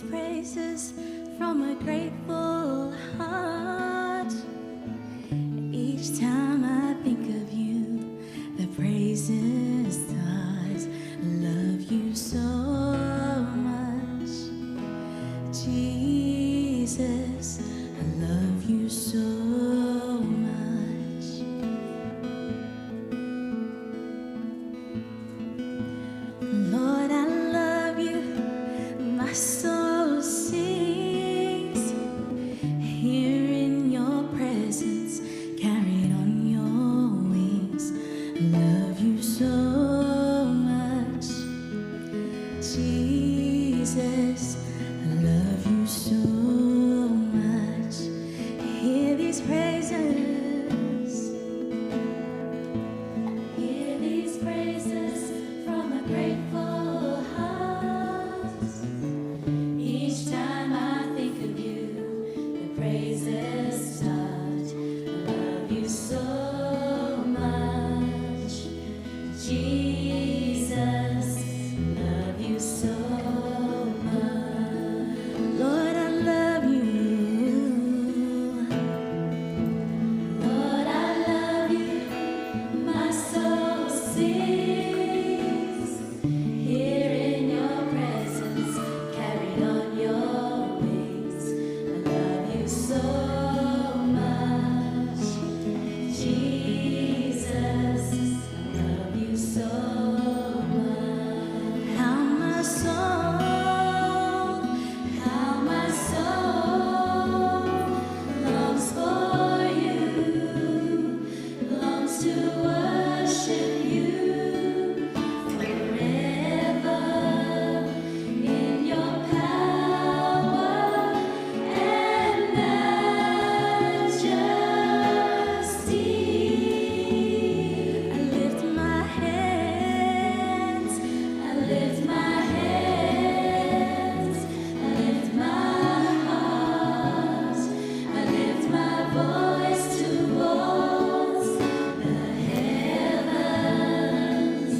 these praises from a grateful heart. Each time I think of you, the praises start. Love you so much, Jesus. I love you so much. Lord, I love you. My soul sings here in your presence, carried on your wings. I love you so much, Jesus. I love you so much. Hear these praises. Hear these praises from a grateful heart. Each time I think of you, the praises start. I love you so much, Jesus. I love you so much. Lord, I love you. Lord, I love you. My soul sings here in your presence, carried on your wings. I love you so much, Jesus. I love you so much. How my soul longs for you, longs to worship you forever in your power and majesty. I lift my hands, I lift my hands, I lift my heart, I lift my voice towards the heavens.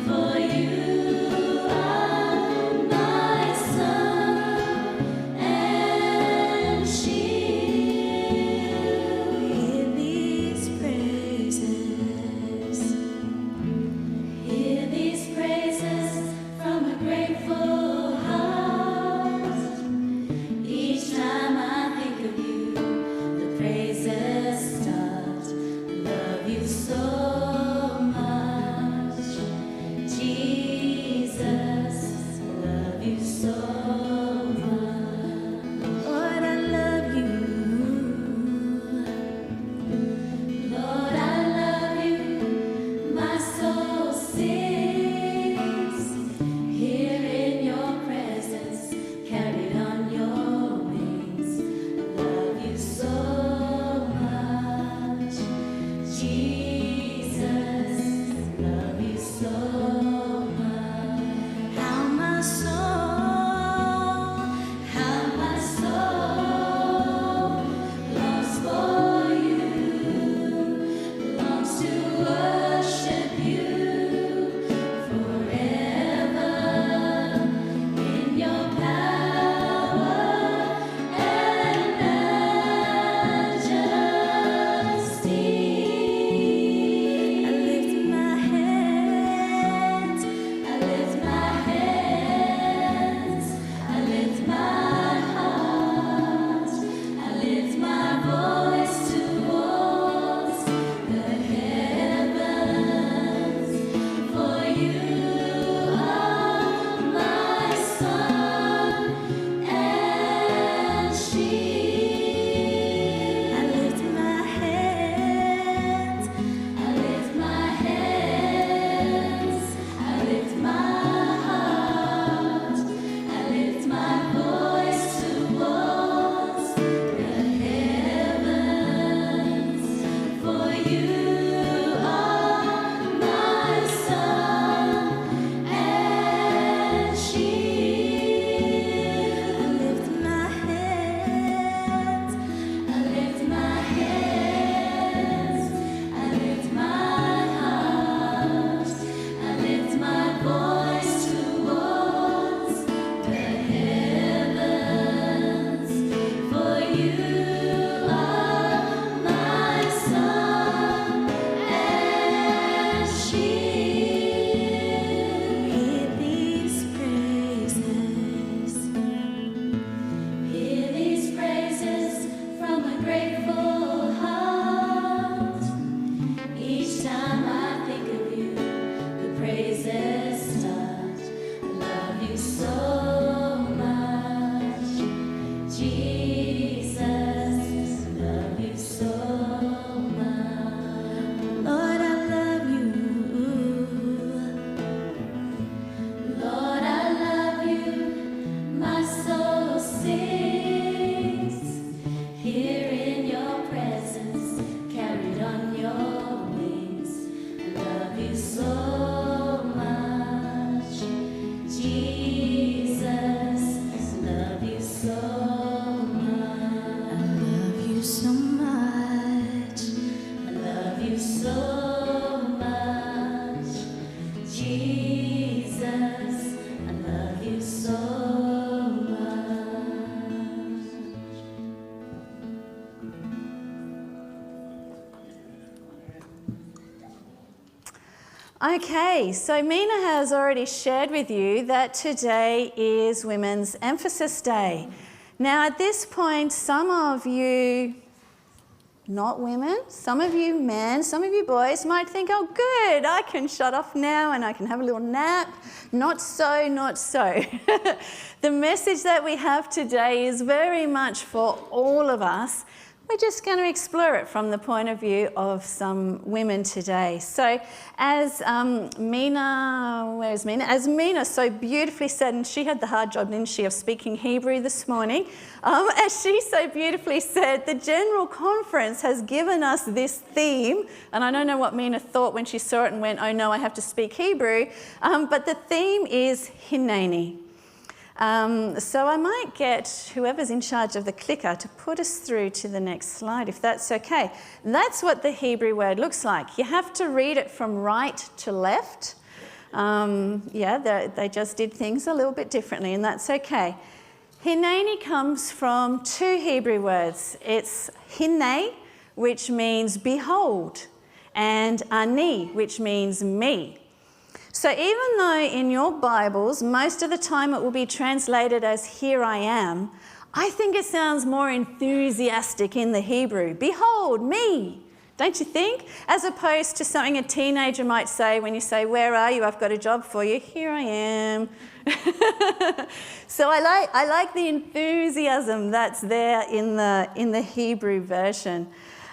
For you are my sun and shield. Hear these praises. Hear these praises from a grateful heart. Each time I think of you, the praises start. I love you so much, Jesus. I love you so much. Lord, I love you. Lord, I love you. My soul sings here in your presence, carried on your wings. I love you so much, Jesus. I love you so much. How my soul Okay, so Mina has already shared with you that today is Women's Emphasis Day. Now at this point, some of you, not women, some of you men, some of you boys might think, oh good, I can shut off now and I can have a little nap. Not so, not so. The message that we have today is very much for all of us. We're just going to explore it from the point of view of some women today. So as Mina, where's Mina? As Mina so beautifully said, and she had the hard job, didn't she, of speaking Hebrew this morning. As she so beautifully said, the General Conference has given us this theme, and I don't know what Mina thought when she saw it and went, oh no, I have to speak Hebrew, but the theme is Hineni. So I might get whoever's in charge of the clicker to put us through to the next slide, if that's okay. That's what the Hebrew word looks like. You have to read it from right to left. They just did things a little bit differently, and that's okay. Hineni comes from two Hebrew words. It's hine, which means behold, and ani, which means me. So even though in your Bibles, most of the time it will be translated as here I am, I think it sounds more enthusiastic in the Hebrew. Behold, me, don't you think? As opposed to something a teenager might say when you say, where are you? I've got a job for you. Here I am. So I like the enthusiasm that's there in the Hebrew version.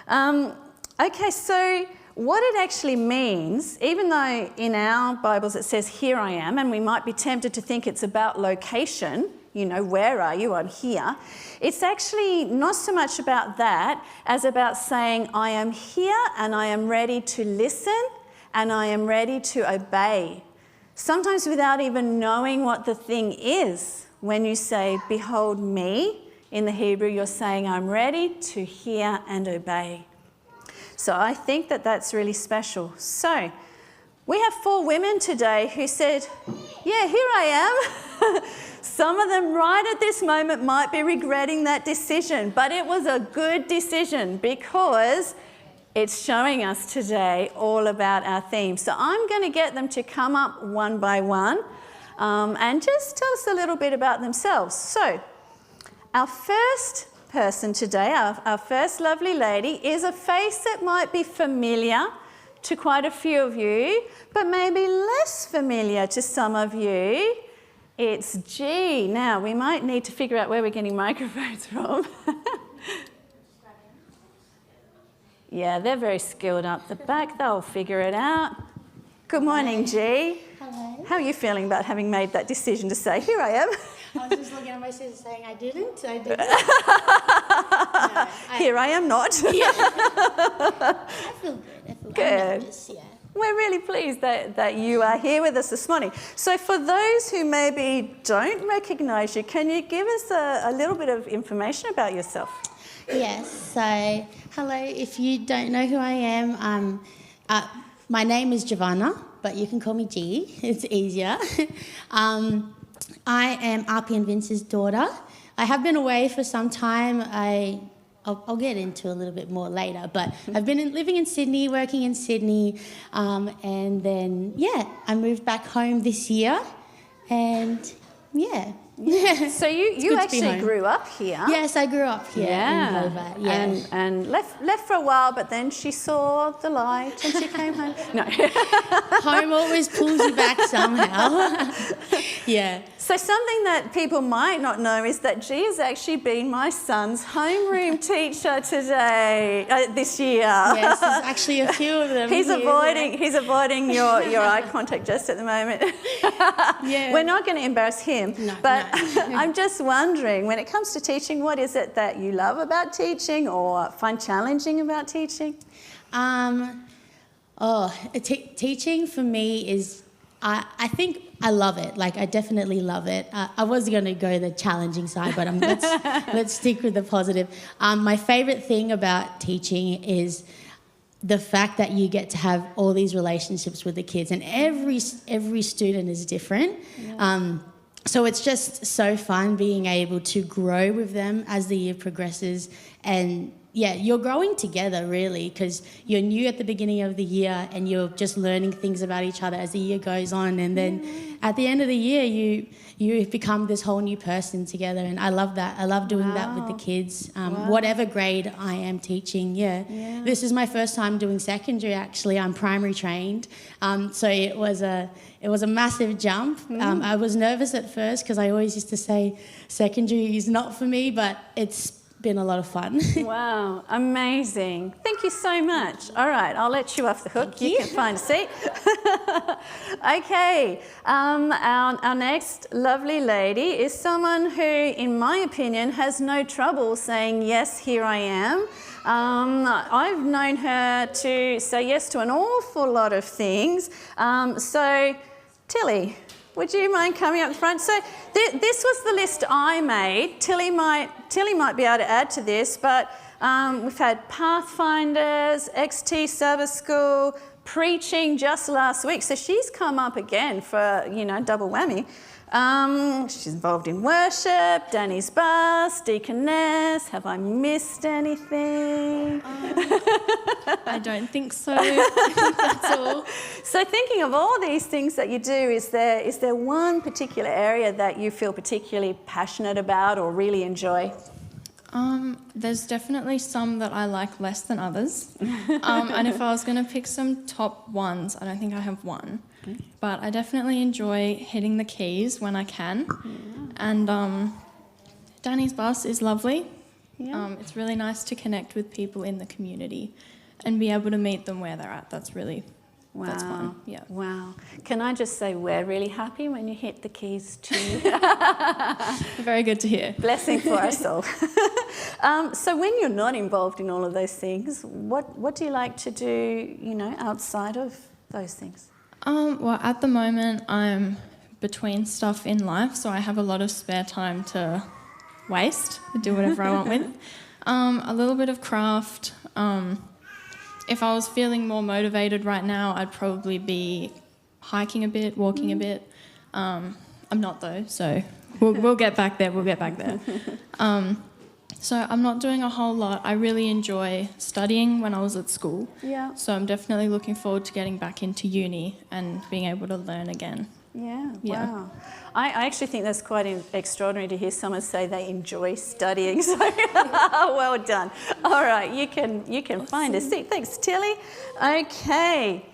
Okay, so what it actually means, even though in our Bibles it says, here I am, and we might be tempted to think it's about location, you know, where are you? I'm here. It's actually not so much about that as about saying, I am here and I am ready to listen and I am ready to obey. Sometimes without even knowing what the thing is. When you say, behold me, in the Hebrew, you're saying, I'm ready to hear and obey. So I think that that's really special. So we have 4 women today who said, yeah, here I am. Some of them right at this moment might be regretting that decision, but it was a good decision because it's showing us today all about our theme. So I'm going to get them to come up one by one and just tell us a little bit about themselves. So our first person today, our first lovely lady, is a face that might be familiar to quite a few of you, but maybe less familiar to some of you. It's G. Now, we might need to figure out where we're getting microphones from. Yeah, they're very skilled up the back. They'll figure it out. Good morning, G. Hello. How are you feeling about having made that decision to say, here I am? I was just looking at my sister saying, I didn't. No, Here I am not. Yeah. I feel good. Good. I'm nervous, yeah. We're really pleased that you are here with us this morning. So for those who maybe don't recognise you, can you give us a little bit of information about yourself? Yes, so hello, if you don't know who I am, my name is Giovanna, but you can call me G, it's easier. I am Arpi and Vince's daughter. I have been away for some time. I'll get into a little bit more later, but I've been living in Sydney, working in Sydney, and then, I moved back home this year, and So you actually grew up here. Yes, I grew up here in Hobart. Yeah. And left for a while, but then she saw the light and she came home. No. Home always pulls you back somehow. Yeah. So something that people might not know is that G has actually been my son's homeroom teacher today, this year. Yes, there's actually a few of them. He's avoiding your eye contact just at the moment. Yeah. We're not going to embarrass him, but I'm just wondering, when it comes to teaching, what is it that you love about teaching or find challenging about teaching? Teaching for me is, I think I love it. Like, I definitely love it. I was going to go the challenging side, but let's stick with the positive. My favourite thing about teaching is the fact that you get to have all these relationships with the kids, and every student is different. Yeah. So it's just so fun being able to grow with them as the year progresses and you're growing together really, because you're new at the beginning of the year and you're just learning things about each other as the year goes on, and then at the end of the year you become this whole new person together, and I love that. I love doing that with the kids, whatever grade I am teaching. This is my first time doing secondary. Actually, I'm primary trained, so it was a massive jump. I was nervous at first because I always used to say secondary is not for me, but it's been a lot of fun. Wow, amazing. Thank you so much. All right, I'll let you off the hook. You can find a seat. Okay, our next lovely lady is someone who, in my opinion, has no trouble saying, yes, here I am. I've known her to say yes to an awful lot of things. So, Tilly, would you mind coming up front? So this was the list I made. Tilly might be able to add to this, but we've had Pathfinders, XT Sabbath School, preaching just last week. So she's come up again for, double whammy. She's involved in worship, Danny's bus, deaconess. Have I missed anything? I don't think so. I think that's all. So thinking of all these things that you do, is there one particular area that you feel particularly passionate about or really enjoy? There's definitely some that I like less than others. And if I was going to pick some top ones, I don't think I have one. But I definitely enjoy hitting the keys when I can. And Danny's bus is lovely. It's really nice to connect with people in the community and be able to meet them where they're at. That's fun. Yeah. Wow. Can I just say we're really happy when you hit the keys too. Very good to hear. Blessing for us all. So when you're not involved in all of those things, what do you like to do, outside of those things? Well, at the moment, I'm between stuff in life, so I have a lot of spare time to waste, do whatever I want with. A little bit of craft. If I was feeling more motivated right now, I'd probably be hiking a bit, walking a bit. I'm not though, so we'll get back there. So I'm not doing a whole lot. I really enjoy studying when I was at school. So I'm definitely looking forward to getting back into uni and being able to learn again. Yeah. Wow. I actually think that's quite extraordinary to hear someone say they enjoy studying. So well done. All right, you can find a seat. Thanks, Tilly. Okay.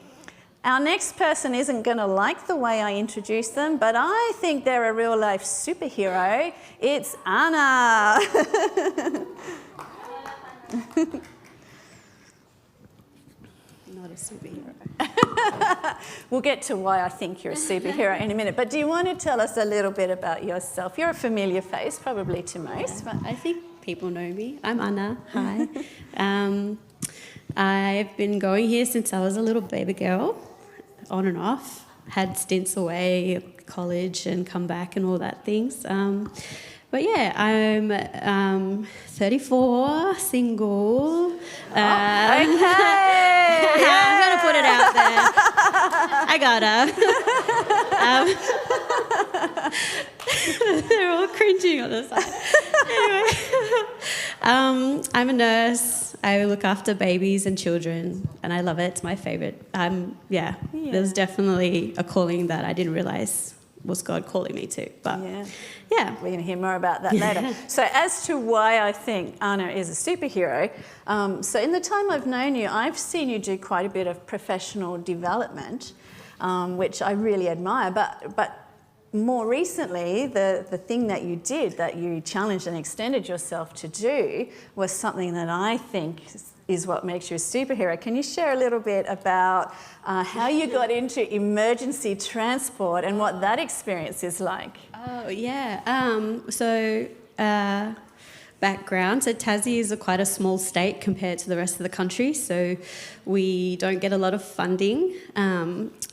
Our next person isn't going to like the way I introduce them, but I think they're a real-life superhero. It's Anna. Not a superhero. We'll get to why I think you're a superhero in a minute, but do you want to tell us a little bit about yourself? You're a familiar face, probably to most. But I think people know me. I'm Anna. Hi. I've been going here since I was a little baby girl, on and off. Had stints away at college and come back and all that things. But yeah, I'm 34, single. Okay. I'm going to put it out there. I gotta. They're all cringing on the side. Anyway, I'm a nurse. I look after babies and children, and I love it. It's my favourite. There's definitely a calling that I didn't realise was God calling me to. But yeah. We're going to hear more about that later. So as to why I think Anna is a superhero, so in the time I've known you, I've seen you do quite a bit of professional development, which I really admire. But more recently, the thing that you did, that you challenged and extended yourself to do, was something that I think is what makes you a superhero. Can you share a little bit about how you got into emergency transport and what that experience is like? Oh, yeah. Background. So Tassie is quite a small state compared to the rest of the country, so we don't get a lot of funding.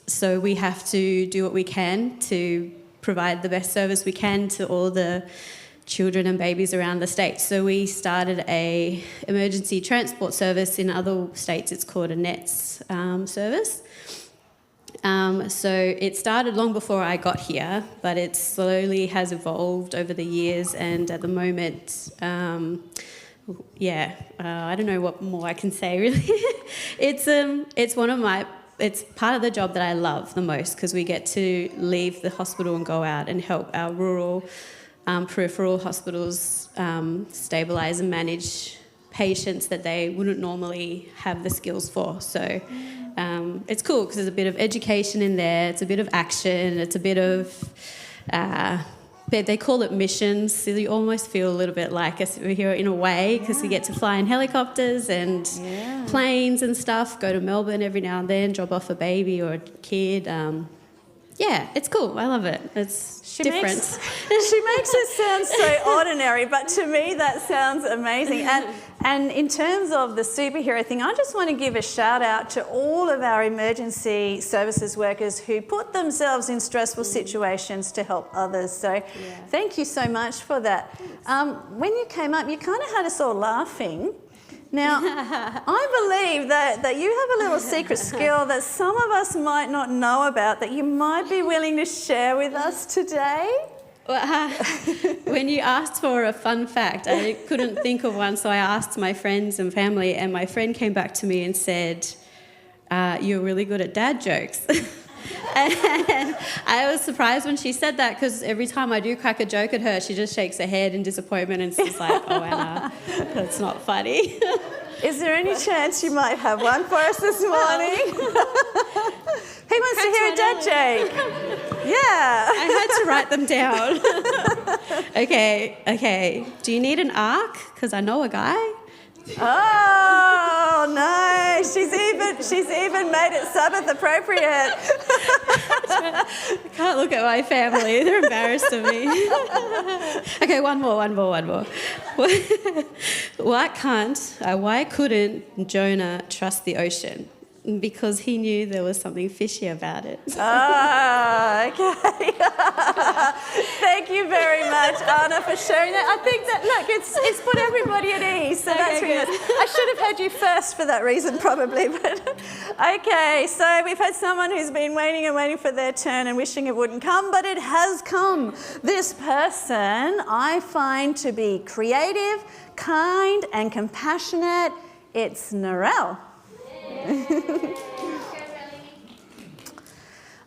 So we have to do what we can to provide the best service we can to all the children and babies around the state. So we started a emergency transport service. In other states it's called a NETS service. So it started long before I got here, but it slowly has evolved over the years, and at the moment I don't know what more I can say really. It's part of the job that I love the most, because we get to leave the hospital and go out and help our rural peripheral hospitals stabilise and manage patients that they wouldn't normally have the skills for. So it's cool because there's a bit of education in there, it's a bit of action, it's a bit of... they call it missions, so you almost feel a little bit like a superhero in a way, because we get to fly in helicopters and planes and stuff, go to Melbourne every now and then, drop off a baby or a kid. It's cool. I love it. It's different. She makes it sound so ordinary, but to me that sounds amazing. And in terms of the superhero thing, I just want to give a shout out to all of our emergency services workers who put themselves in stressful situations to help others. So thank you so much for that. When you came up, you kind of had us all laughing. Now, I believe that you have a little secret skill that some of us might not know about that you might be willing to share with us today. Well, when you asked for a fun fact, I couldn't think of one, so I asked my friends and family, and my friend came back to me and said, "You're really good at dad jokes." And I was surprised when she said that, because every time I do crack a joke at her, she just shakes her head in disappointment and she's like, "Oh, Anna, that's not funny." Is there any chance you might have one for us this morning? Who wants to hear a dad joke? Yeah. I had to write them down. Okay. Do you need an arc? Because I know a guy. Oh no, she's even made it Sabbath appropriate. I can't look at my family, they're embarrassed of me. Okay, one more. Why couldn't Jonah trust the ocean? Because he knew there was something fishy about it. Okay. Thank you very much, Anna, for sharing that. I think that, look, it's put everybody at ease, so that's really nice. I should have had you first for that reason, probably. But okay, so we've had someone who's been waiting and waiting for their turn and wishing it wouldn't come, but it has come. This person I find to be creative, kind, and compassionate. It's Narelle.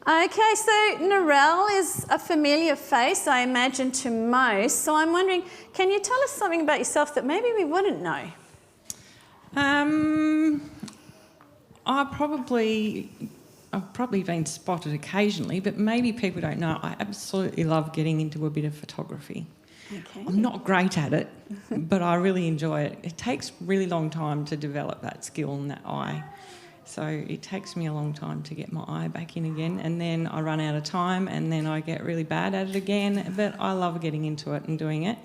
Okay, so Narelle is a familiar face, I imagine, to most. So I'm wondering, can you tell us something about yourself that maybe we wouldn't know? I've probably been spotted occasionally, but maybe people don't know. I absolutely love getting into a bit of photography. Okay. I'm not great at it, but I really enjoy it. It takes a really long time to develop that skill and that eye. So it takes me a long time to get my eye back in again, and then I run out of time, and then I get really bad at it again. But I love getting into it and doing it.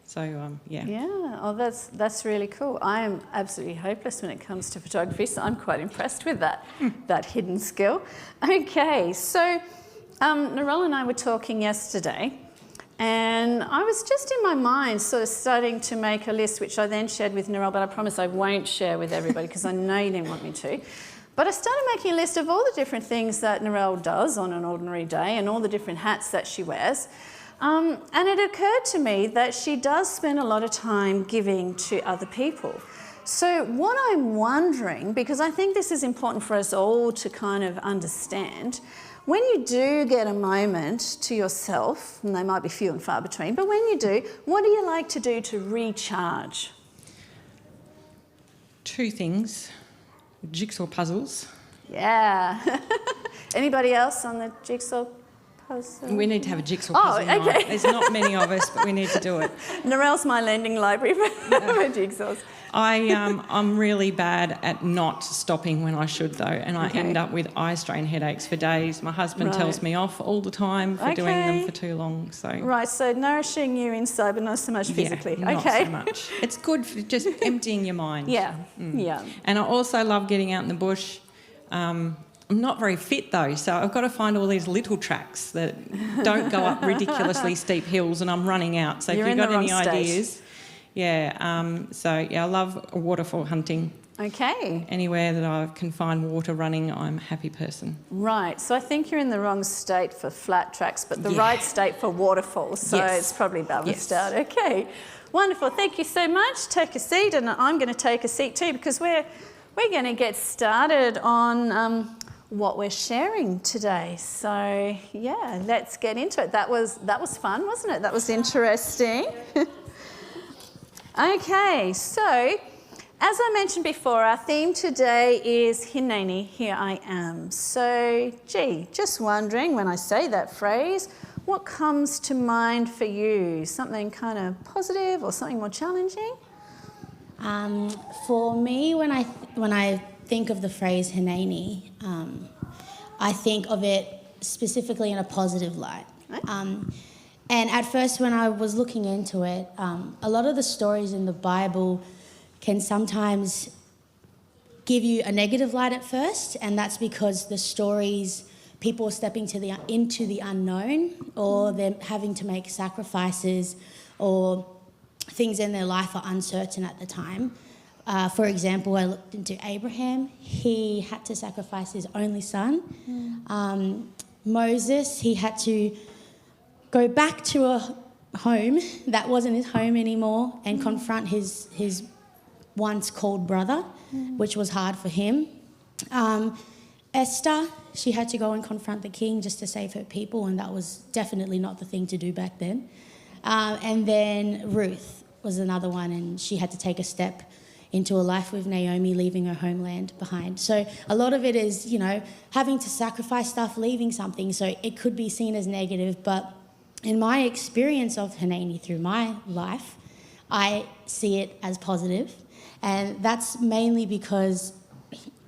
So, yeah. Yeah, oh, that's really cool. I am absolutely hopeless when it comes to photography, so I'm quite impressed with that hidden skill. Okay, so Narelle and I were talking yesterday, and I was just in my mind sort of starting to make a list, which I then shared with Narelle, but I promise I won't share with everybody because I know you didn't want me to. But I started making a list of all the different things that Narelle does on an ordinary day and all the different hats that she wears. And it occurred to me that she does spend a lot of time giving to other people. So what I'm wondering, because I think this is important for us all to kind of understand, when you do get a moment to yourself, and they might be few and far between, but when you do, what do you like to do to recharge? Two things. Jigsaw puzzles. Yeah. Anybody else on the jigsaw puzzle? We need to have a jigsaw puzzle night. Okay. There's not many of us, but we need to do it. Narelle's my lending library for jigsaws. I'm really bad at not stopping when I should, though, and I end up with eye strain headaches for days. My husband tells me off all the time for doing them for too long. So right, so nourishing you inside, but not so much physically. Not so much. It's good for just emptying your mind. Yeah. And I also love getting out in the bush. I'm not very fit though, so I've got to find all these little tracks that don't go up ridiculously steep hills, and I'm running out. So You're if you've got in the any wrong state. ideas. I love waterfall hunting. Okay. Anywhere that I can find water running, I'm a happy person. Right. So I think you're in the wrong state for flat tracks, but the Yeah. right state for waterfalls. So Yes. it's probably balanced Yes. out. Okay. Wonderful. Thank you so much. Take a seat, and I'm going to take a seat too, because we're going to get started on what we're sharing today. So yeah, let's get into it. That was fun, wasn't it? That was interesting. Okay, so as I mentioned before, our theme today is Hineni, here I am. So, just wondering, when I say that phrase, what comes to mind for you? Something kind of positive or something more challenging? For me, when I think of the phrase Hineni, I think of it specifically in a positive light. And at first, when I was looking into it, a lot of the stories in the Bible can sometimes give you a negative light at first, and that's because the stories, people are stepping into the unknown, or they're having to make sacrifices, or things in their life are uncertain at the time. For example, I looked into Abraham. He had to sacrifice his only son. Moses, he had to go back to a home that wasn't his home anymore and confront his once called brother, which was hard for him. Esther, she had to go and confront the king just to save her people, and that was definitely not the thing to do back then. And then Ruth was another one, and she had to take a step into a life with Naomi, leaving her homeland behind. So a lot of it is, having to sacrifice stuff, leaving something, so it could be seen as negative, but in my experience of Hineni through my life, I see it as positive. And that's mainly because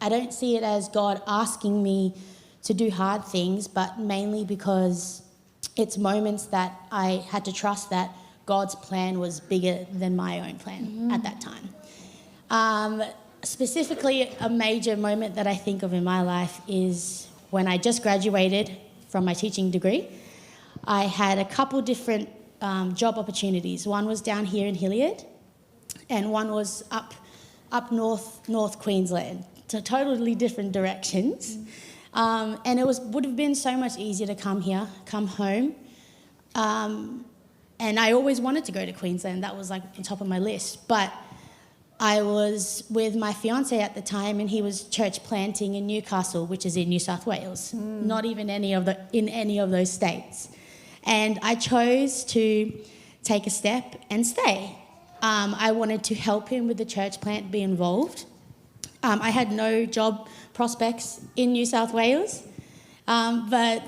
I don't see it as God asking me to do hard things, but mainly because it's moments that I had to trust that God's plan was bigger than my own plan at that time. Specifically, a major moment that I think of in my life is when I just graduated from my teaching degree. I had a couple different job opportunities. One was down here in Hilliard, and one was up north Queensland, so totally different directions. And it would have been so much easier to come home. And I always wanted to go to Queensland. That was like on top of my list. But I was with my fiance at the time, and he was church planting in Newcastle, which is in New South Wales, not even in any of those states. And I chose to take a step and stay. I wanted to help him with the church plant, be involved. I had no job prospects in New South Wales, but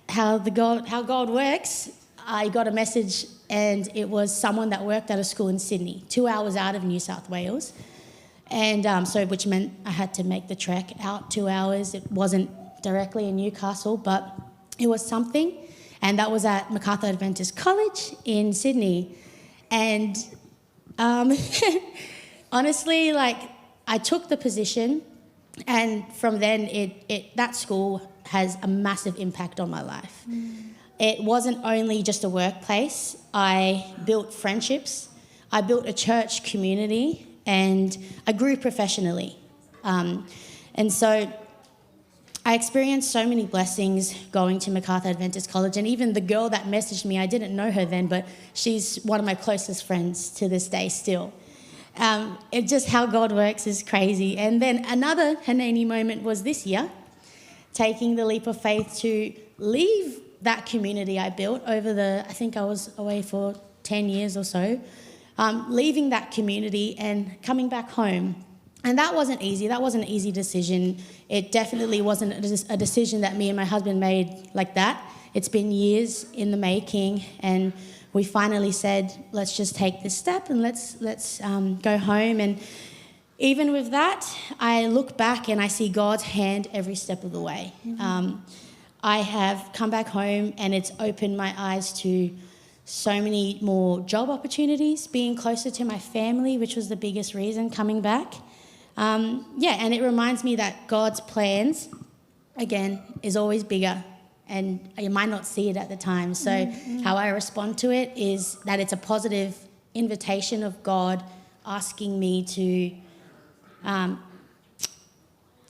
how God works, I got a message, and it was someone that worked at a school in Sydney, 2 hours out of New South Wales, and which meant I had to make the trek out 2 hours. It wasn't directly in Newcastle, but it was something. And that was at MacArthur Adventist College in Sydney. And honestly, I took the position, and from then that school has a massive impact on my life. It wasn't only just a workplace. I built friendships, I built a church community, and I grew professionally. And so I experienced so many blessings going to MacArthur Adventist College, and even the girl that messaged me, I didn't know her then, but she's one of my closest friends to this day still. It's just how God works is crazy. And then another Hineni moment was this year, taking the leap of faith to leave that community I built I think I was away for 10 years or so, leaving that community and coming back home. And that wasn't easy. That wasn't an easy decision. It definitely wasn't a decision that me and my husband made like that. It's been years in the making, and we finally said, let's just take this step and let's go home. And even with that, I look back and I see God's hand every step of the way. I have come back home, and it's opened my eyes to so many more job opportunities, being closer to my family, which was the biggest reason coming back. And it reminds me that God's plans, again, is always bigger, and you might not see it at the time. So how I respond to it is that it's a positive invitation of God asking me to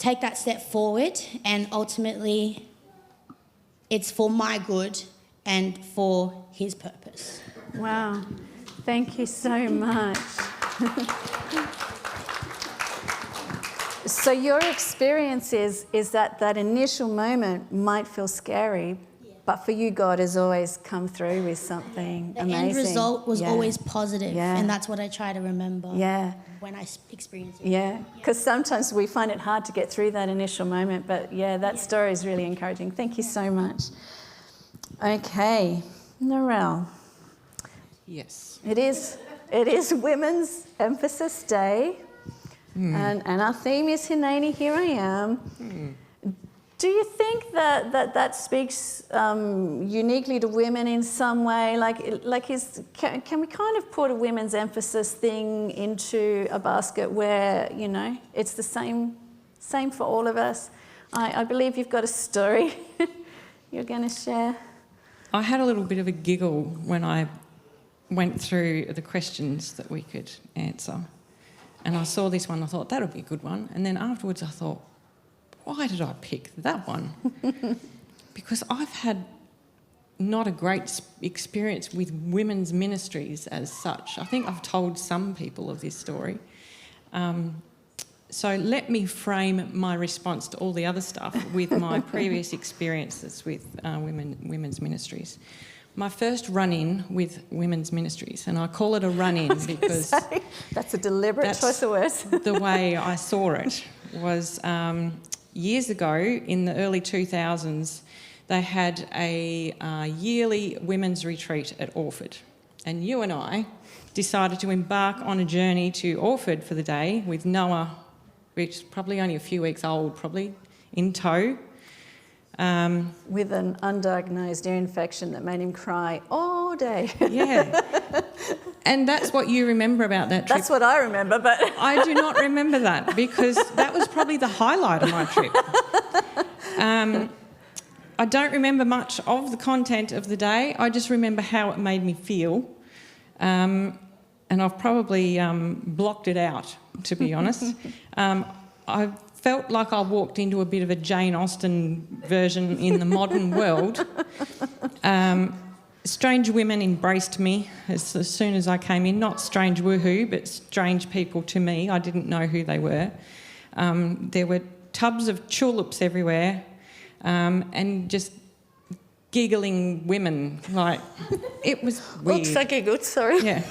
take that step forward, and ultimately it's for my good and for his purpose. Wow. Thank you so much. So your experience is that that initial moment might feel scary, but for you, God has always come through with something The amazing. end result was Yeah. always positive, Yeah. and that's what I try to remember Yeah. when I experience it. Yeah, because sometimes we find it hard to get through that initial moment, but yeah, that story is really encouraging. Thank you so much. Okay, Narelle, Yes. it is Women's Emphasis Day, and our theme is Hineni, Here I Am. Do you think that speaks uniquely to women in some way? Can we kind of put a women's emphasis thing into a basket where, you know, it's the same for all of us? I believe you've got a story you're going to share. I had a little bit of a giggle when I went through the questions that we could answer. And I saw this one, I thought, that'll be a good one. And then afterwards I thought, why did I pick that one? Because I've had not a great experience with women's ministries as such. I think I've told some people of this story. So let me frame my response to all the other stuff with my previous experiences with women's ministries. My first run-in with women's ministries, and I call it a run-in because that's a deliberate choice of words. the way I saw it was years ago in the early 2000s, they had a yearly women's retreat at Orford, and you and I decided to embark on a journey to Orford for the day with Noah, which is probably only a few weeks old, probably, in tow. With an undiagnosed ear infection that made him cry all day. Yeah. And that's what you remember about that trip. That's what I remember, but... I do not remember that because that was probably the highlight of my trip. I don't remember much of the content of the day. I just remember how it made me feel. And I've probably blocked it out, to be honest. I felt like I walked into a bit of a Jane Austen version in the modern world. Strange women embraced me as soon as I came in. Not strange woohoo, but strange people to me. I didn't know who they were. There were tubs of tulips everywhere and just giggling women. Like, it was weird. Oops, I giggled, sorry. Yeah.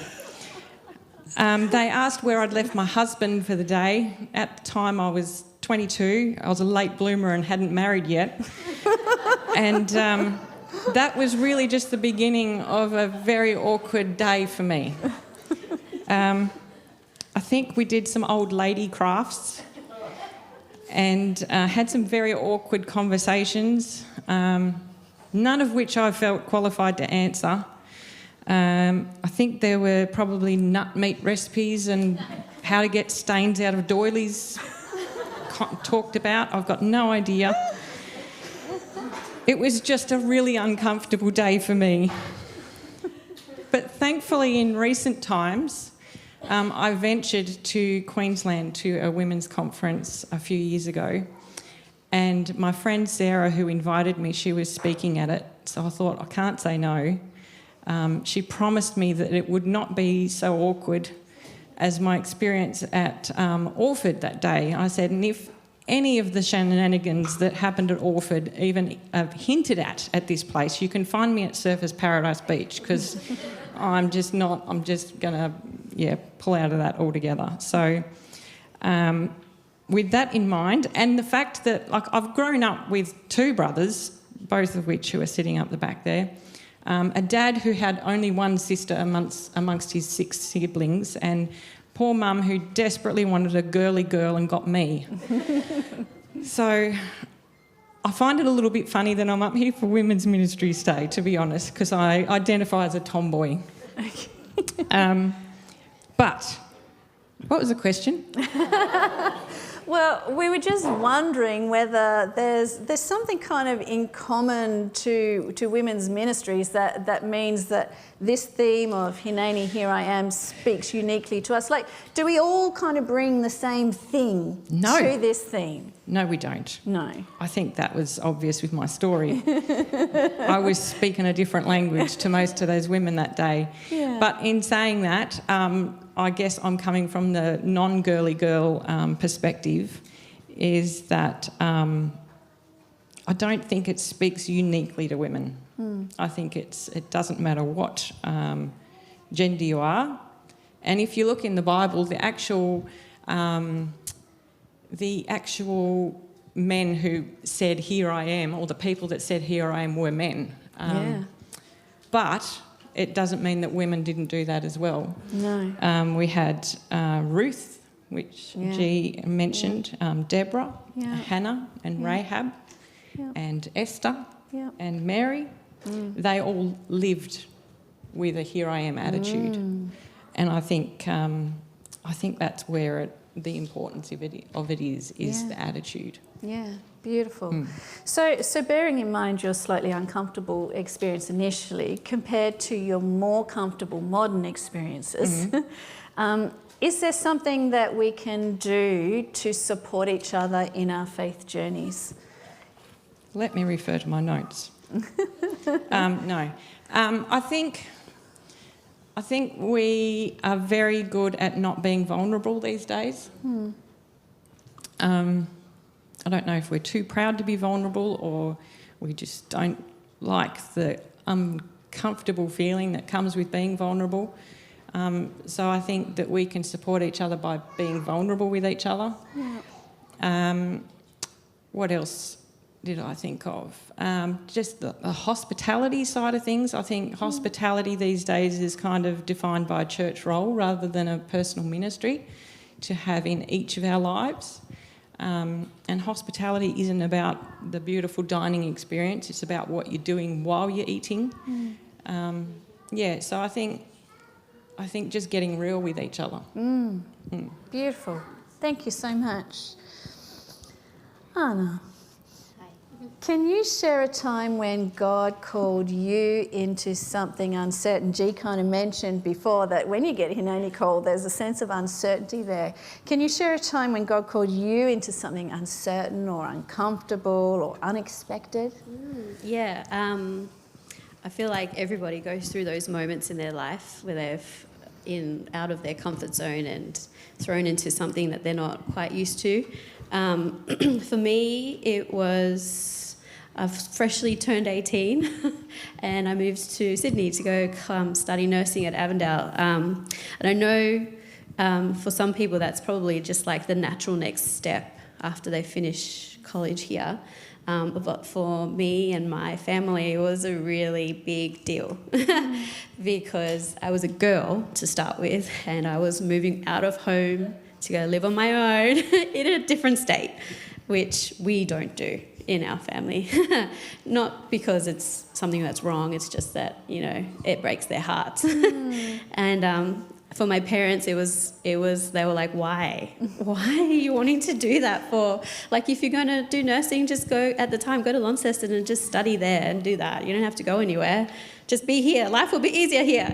They asked where I'd left my husband for the day. At the time I was 22. I was a late bloomer and hadn't married yet. And that was really just the beginning of a very awkward day for me. I think we did some old lady crafts and had some very awkward conversations, none of which I felt qualified to answer. I think there were probably nut meat recipes and how to get stains out of doilies talked about. I've got no idea. It was just a really uncomfortable day for me. But thankfully in recent times, I ventured to Queensland to a women's conference a few years ago, and my friend Sarah, who invited me, she was speaking at it, so I thought, I can't say no. She promised me that it would not be so awkward as my experience at Orford that day. I said, and if any of the shenanigans that happened at Orford even hinted at this place, you can find me at Surfers Paradise Beach, because I'm just going to, pull out of that altogether. So with that in mind, and the fact that, like, I've grown up with two brothers, both of which who are sitting up the back there, a dad who had only one sister amongst his 6 siblings, and poor mum who desperately wanted a girly girl and got me. So I find it a little bit funny that I'm up here for Women's Ministries Day, to be honest, because I identify as a tomboy. But what was the question? Well, we were just wondering whether there's something kind of in common to women's ministries that means that this theme of Hineni, Here I Am, speaks uniquely to us. Like, do we all kind of bring the same thing to this theme? No, we don't. No. I think that was obvious with my story. I was speaking a different language to most of those women that day. Yeah. But in saying that, I guess I'm coming from the non-girly girl perspective, is that I don't think it speaks uniquely to women. I think it doesn't matter what gender you are. And if you look in the Bible, the actual men who said, "Here I am," or the people that said, "Here I am," were men. But it doesn't mean that women didn't do that as well. No. We had Ruth, which G mentioned, Deborah, Hannah and Rahab, and Esther and Mary. They all lived with a "Here I am" attitude. And I think that's where the importance of it is the attitude. Yeah, beautiful. So bearing in mind your slightly uncomfortable experience initially compared to your more comfortable modern experiences, is there something that we can do to support each other in our faith journeys? Let me refer to my notes. No. I think we are very good at not being vulnerable these days. I don't know if we're too proud to be vulnerable, or we just don't like the uncomfortable feeling that comes with being vulnerable. So I think that we can support each other by being vulnerable with each other. What else did I think of? Just the hospitality side of things. I think hospitality these days is kind of defined by a church role rather than a personal ministry to have in each of our lives. And hospitality isn't about the beautiful dining experience, it's about what you're doing while you're eating. So I think just getting real with each other. Beautiful. Thank you so much. Anna, can you share a time when God called you into something uncertain? G kind of mentioned before that when you get Hineni called, there's a sense of uncertainty there. Can you share a time when God called you into something uncertain or uncomfortable or unexpected? I feel like everybody goes through those moments in their life where they've out of their comfort zone and thrown into something that they're not quite used to. For me, it was I've freshly turned 18 and I moved to Sydney to go study nursing at Avondale. And I know for some people that's probably just like the natural next step after they finish college here. But for me and my family, it was a really big deal because I was a girl to start with and I was moving out of home to go live on my own in a different state, which we don't do in our family. Not because it's something that's wrong, it's just that, it breaks their hearts. And for my parents, it was they were like, why are you wanting to do that for? Like, if you're going to do nursing, just go to Launceston and just study there and do that. You don't have to go anywhere. Just be here. Life will be easier here.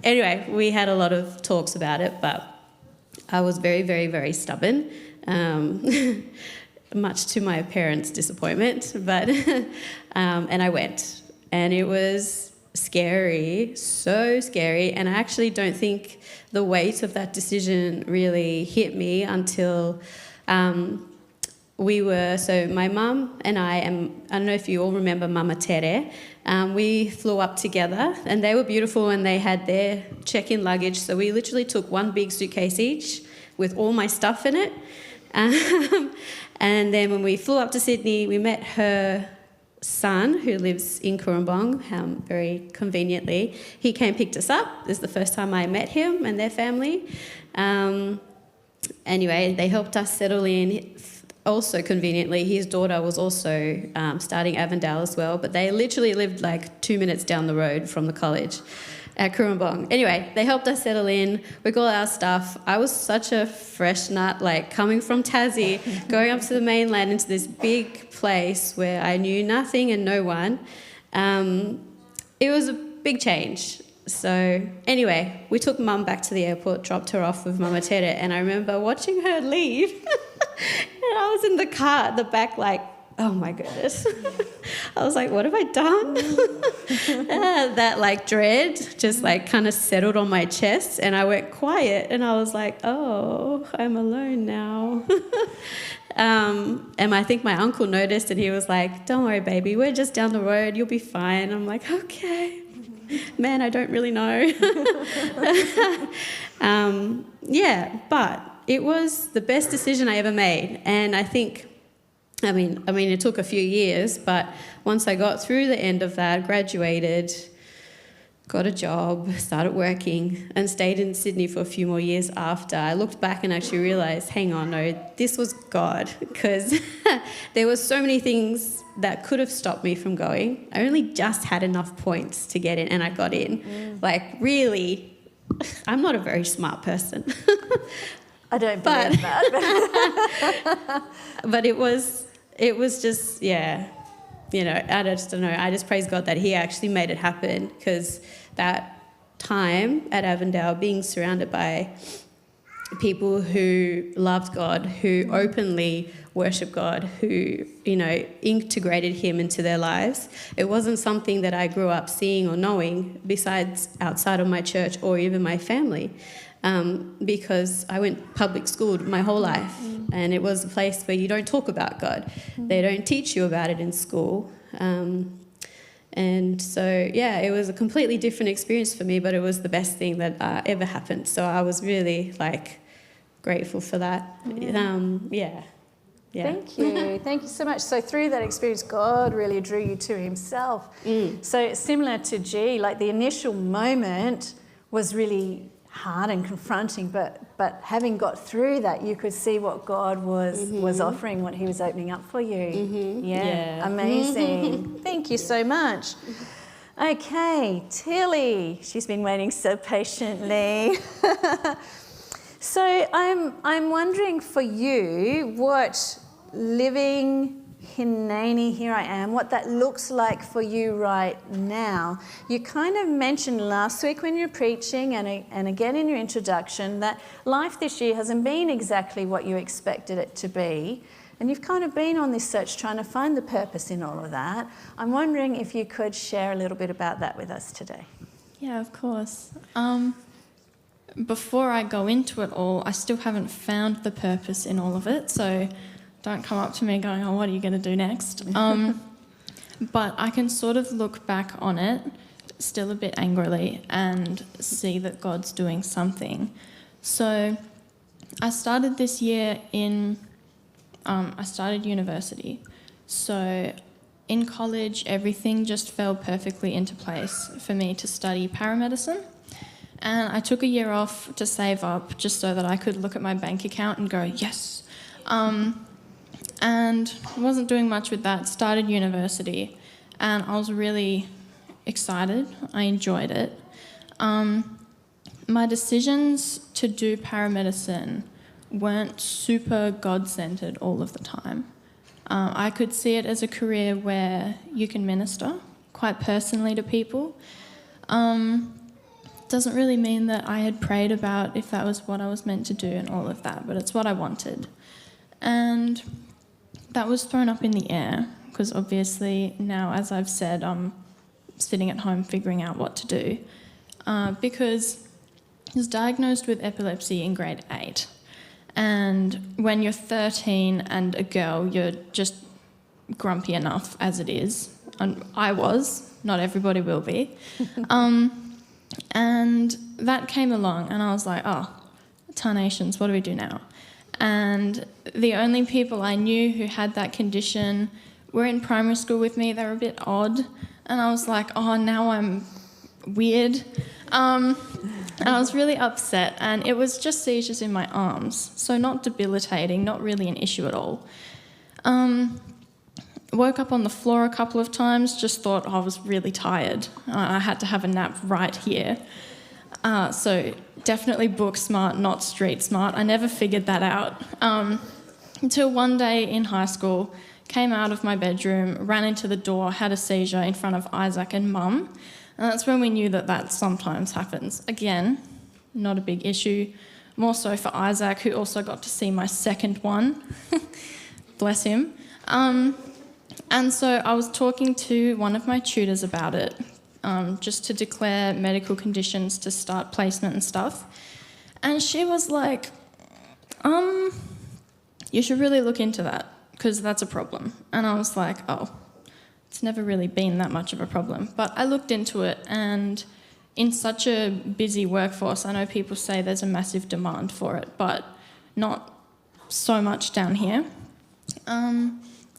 Anyway, we had a lot of talks about it, but I was very, very, very stubborn, much to my parents' disappointment. But and I went, and it was scary, so scary. And I actually don't think the weight of that decision really hit me until my mum and I don't know if you all remember Mama Tere, we flew up together and they were beautiful and they had their check-in luggage. So we literally took one big suitcase each with all my stuff in it. And then when we flew up to Sydney, we met her son who lives in Kurrumbong, very conveniently. He came and picked us up. This is the first time I met him and their family. Anyway, they helped us settle in. Also conveniently, his daughter was also studying Avondale as well, but they literally lived like 2 minutes down the road from the college. at Kurrumbong. Anyway, they helped us settle in. We got our stuff. I was such a fresh nut, like coming from Tassie, going up to the mainland into this big place where I knew nothing and no one. It was a big change. So anyway, we took Mum back to the airport, dropped her off with Mama Tere, and I remember watching her leave. And I was in the car at the back like, oh my goodness. I was like, what have I done? That like dread just like kind of settled on my chest, and I went quiet and I was like, oh, I'm alone now. And I think my uncle noticed, and he was like, don't worry, baby, we're just down the road, you'll be fine. I'm like, okay. Man, I don't really know. Yeah, but it was the best decision I ever made. And I think, I mean, it took a few years, but once I got through the end of that, graduated, got a job, started working, and stayed in Sydney for a few more years after, I looked back and actually realised, hang on, no, this was God, because there were so many things that could have stopped me from going. I only just had enough points to get in, and I got in. Like, really, I'm not a very smart person. I don't believe that. But it was just, yeah, you know, I just don't know. I just praise God that He actually made it happen, because that time at Avondale, being surrounded by people who loved God, who openly worship God, who, you know, integrated Him into their lives. It wasn't something that I grew up seeing or knowing besides outside of my church or even my family, because I went public school my whole life, and it was a place where you don't talk about God. They don't teach you about it in school. And so, yeah, it was a completely different experience for me, but it was the best thing that ever happened. So I was really, like, grateful for that. Yeah. Thank you. Thank you so much. So through that experience, God really drew you to Himself. So similar to G, like the initial moment was really hard and confronting, but having got through that, you could see what God was offering, what He was opening up for you. Yeah. Amazing. Thank you so much. Okay, Tilly, she's been waiting so patiently. So I'm wondering for you what living Hineni, here I am, what that looks like for you right now. You kind of mentioned last week when you're preaching and again in your introduction that life this year hasn't been exactly what you expected it to be, and you've kind of been on this search trying to find the purpose in all of that. I'm wondering if you could share a little bit about that with us today. Yeah, of course. Before I go into it all, I still haven't found the purpose in all of it, so don't come up to me going, oh, what are you going to do next? But I can sort of look back on it, still a bit angrily, and see that God's doing something. So I started this year I started university. So in college, everything just fell perfectly into place for me to study paramedicine. And I took a year off to save up just so that I could look at my bank account and go, yes. And wasn't doing much with that, started university, and I was really excited. I enjoyed it. My decisions to do paramedicine weren't super God-centered all of the time. I could see it as a career where you can minister quite personally to people. Doesn't really mean that I had prayed about if that was what I was meant to do and all of that, but it's what I wanted. And that was thrown up in the air because obviously now, as I've said, I'm sitting at home figuring out what to do because I was diagnosed with epilepsy in grade 8. And when you're 13 and a girl, you're just grumpy enough as it is. And I was, not everybody will be. And that came along and I was like, oh, tarnations, what do we do now? And the only people I knew who had that condition were in primary school with me. They were a bit odd. And I was like, oh, now I'm weird. And I was really upset. And it was just seizures in my arms. So not debilitating, not really an issue at all. woke up on the floor a couple of times, just thought I was really tired. I had to have a nap right here. So definitely book smart, not street smart. I never figured that out until one day in high school, came out of my bedroom, ran into the door, had a seizure in front of Isaac and Mum. And that's when we knew that sometimes happens. Again, not a big issue. More so for Isaac, who also got to see my second one. Bless him. And so I was talking to one of my tutors about it, just to declare medical conditions to start placement and stuff. And she was like, you should really look into that, because that's a problem. And I was like, oh, it's never really been that much of a problem. But I looked into it, and in such a busy workforce, I know people say there's a massive demand for it, but not so much down here.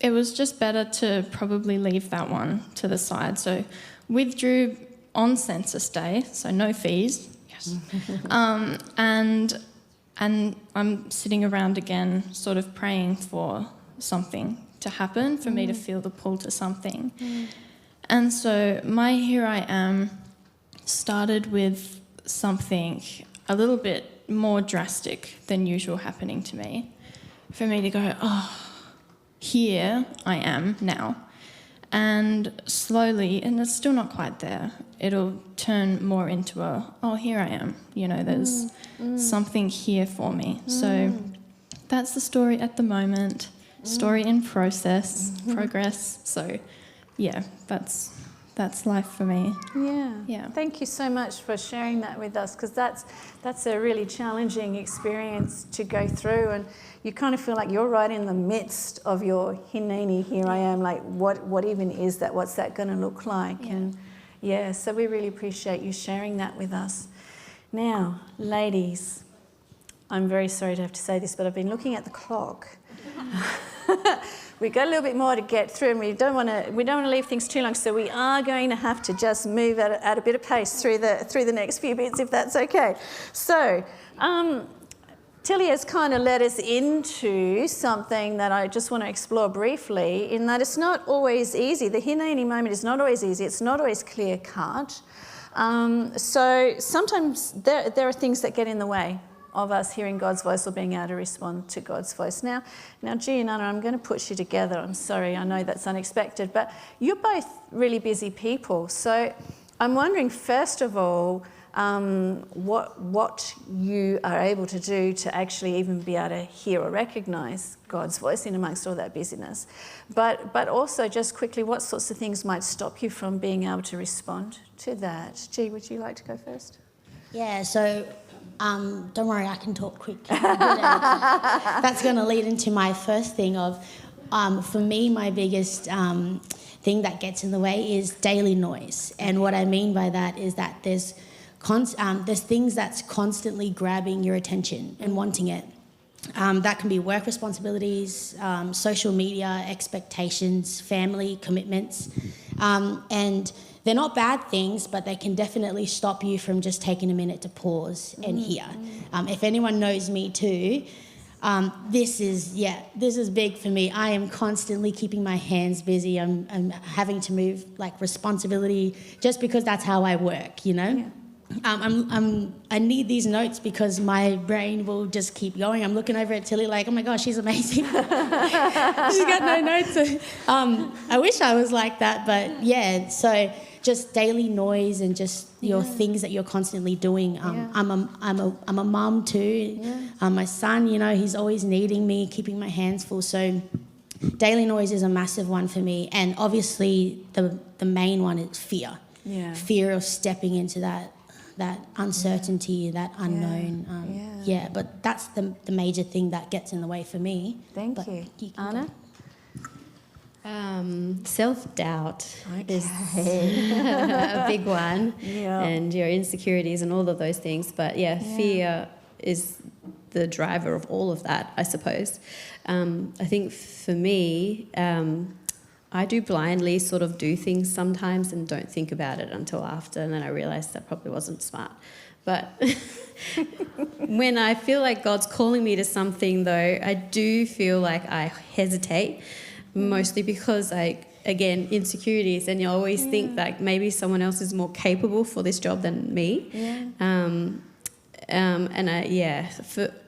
It was just better to probably leave that one to the side. So withdrew on census day, so no fees. Yes. And I'm sitting around again, sort of praying for something to happen, for me to feel the pull to something. And so my Here I Am started with something a little bit more drastic than usual happening to me. For me to go, oh, here I am now. And slowly, and it's still not quite there, it'll turn more into oh, here I am. You know, there's something here for me. So that's the story at the moment. Story in process, progress. So, yeah, that's life for me. Yeah. Thank you so much for sharing that with us, because that's a really challenging experience to go through, and you kind of feel like you're right in the midst of your hineni, here I am, like what even is that? What's that going to look like? Yeah. And so we really appreciate you sharing that with us. Now, ladies, I'm very sorry to have to say this, but I've been looking at the clock. We've got a little bit more to get through, and we don't want to leave things too long, so we are going to have to just move at a bit of pace through the next few bits, if that's okay. So, Tilly has kind of led us into something that I just want to explore briefly, in that it's not always easy. The hineni moment is not always easy. It's not always clear cut. So sometimes there are things that get in the way of us hearing God's voice or being able to respond to God's voice. Now, G and Anna, I'm going to put you together. I'm sorry, I know that's unexpected, but you're both really busy people. So I'm wondering, first of all, what you are able to do to actually even be able to hear or recognise God's voice in amongst all that busyness. But also, just quickly, what sorts of things might stop you from being able to respond to that? G, would you like to go first? Yeah, so don't worry, I can talk quick. That's going to lead into my first thing of, for me, my biggest thing that gets in the way is daily noise. And what I mean by that is that there's things that's constantly grabbing your attention and wanting it. That can be work responsibilities, social media, expectations, family commitments, and they're not bad things, but they can definitely stop you from just taking a minute to pause and hear. If anyone knows me too, this is big for me. I am constantly keeping my hands busy. I'm having to move like responsibility just because that's how I work, you know? Yeah. I need these notes because my brain will just keep going. I'm looking over at Tilly like, oh my gosh, she's amazing. She's got no notes. I wish I was like that, but yeah, so just daily noise and just your things that you're constantly doing. I'm a mum too. Yeah. My son, you know, he's always needing me, keeping my hands full. So daily noise is a massive one for me. And obviously the main one is fear. Yeah. Fear of stepping into that uncertainty, that unknown. But that's the major thing that gets in the way for me. Thank you. Anna? Self-doubt is a big one, and your insecurities and all of those things. But fear is the driver of all of that, I suppose. I think for me, I do blindly sort of do things sometimes and don't think about it until after, and then I realise that probably wasn't smart. But when I feel like God's calling me to something, though, I do feel like I hesitate. mostly because, like, again, insecurities, and you always think like maybe someone else is more capable for this job than me.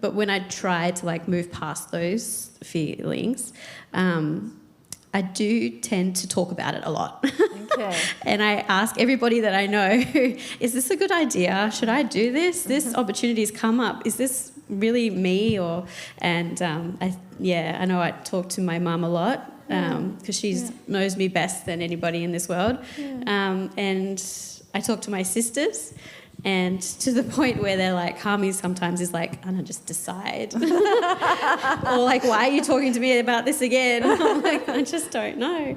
But when I try to like move past those feelings, I do tend to talk about it a lot. Okay. And I ask everybody that I know, is this a good idea? Should I do this? This opportunity's come up. Is this really me? I know I talk to my mum a lot because she knows me best than anybody in this world. And I talk to my sisters. And to the point where they're like, Harmy sometimes is like, Anna, just decide. Or like, why are you talking to me about this again? I'm like, I just don't know.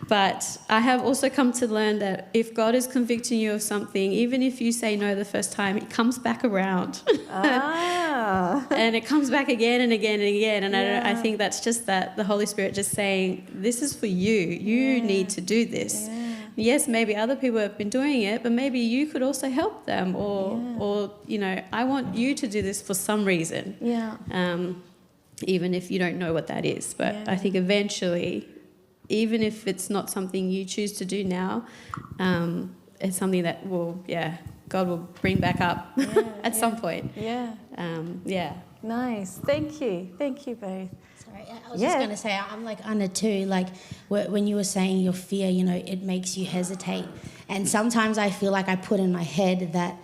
But I have also come to learn that if God is convicting you of something, even if you say no the first time, it comes back around. And it comes back again and again and again. And I think that's just that the Holy Spirit just saying, this is for you. You need to do this. Yes, maybe other people have been doing it, but maybe you could also help them, or you know, I want you to do this for some reason. Even if you don't know what that is. But I think eventually, even if it's not something you choose to do now, it's something that God will bring back up at some point. Nice. Thank you both. Sorry, I was just going to say, I'm like Anna too. Like when you were saying your fear, you know, it makes you hesitate. And sometimes I feel like I put in my head that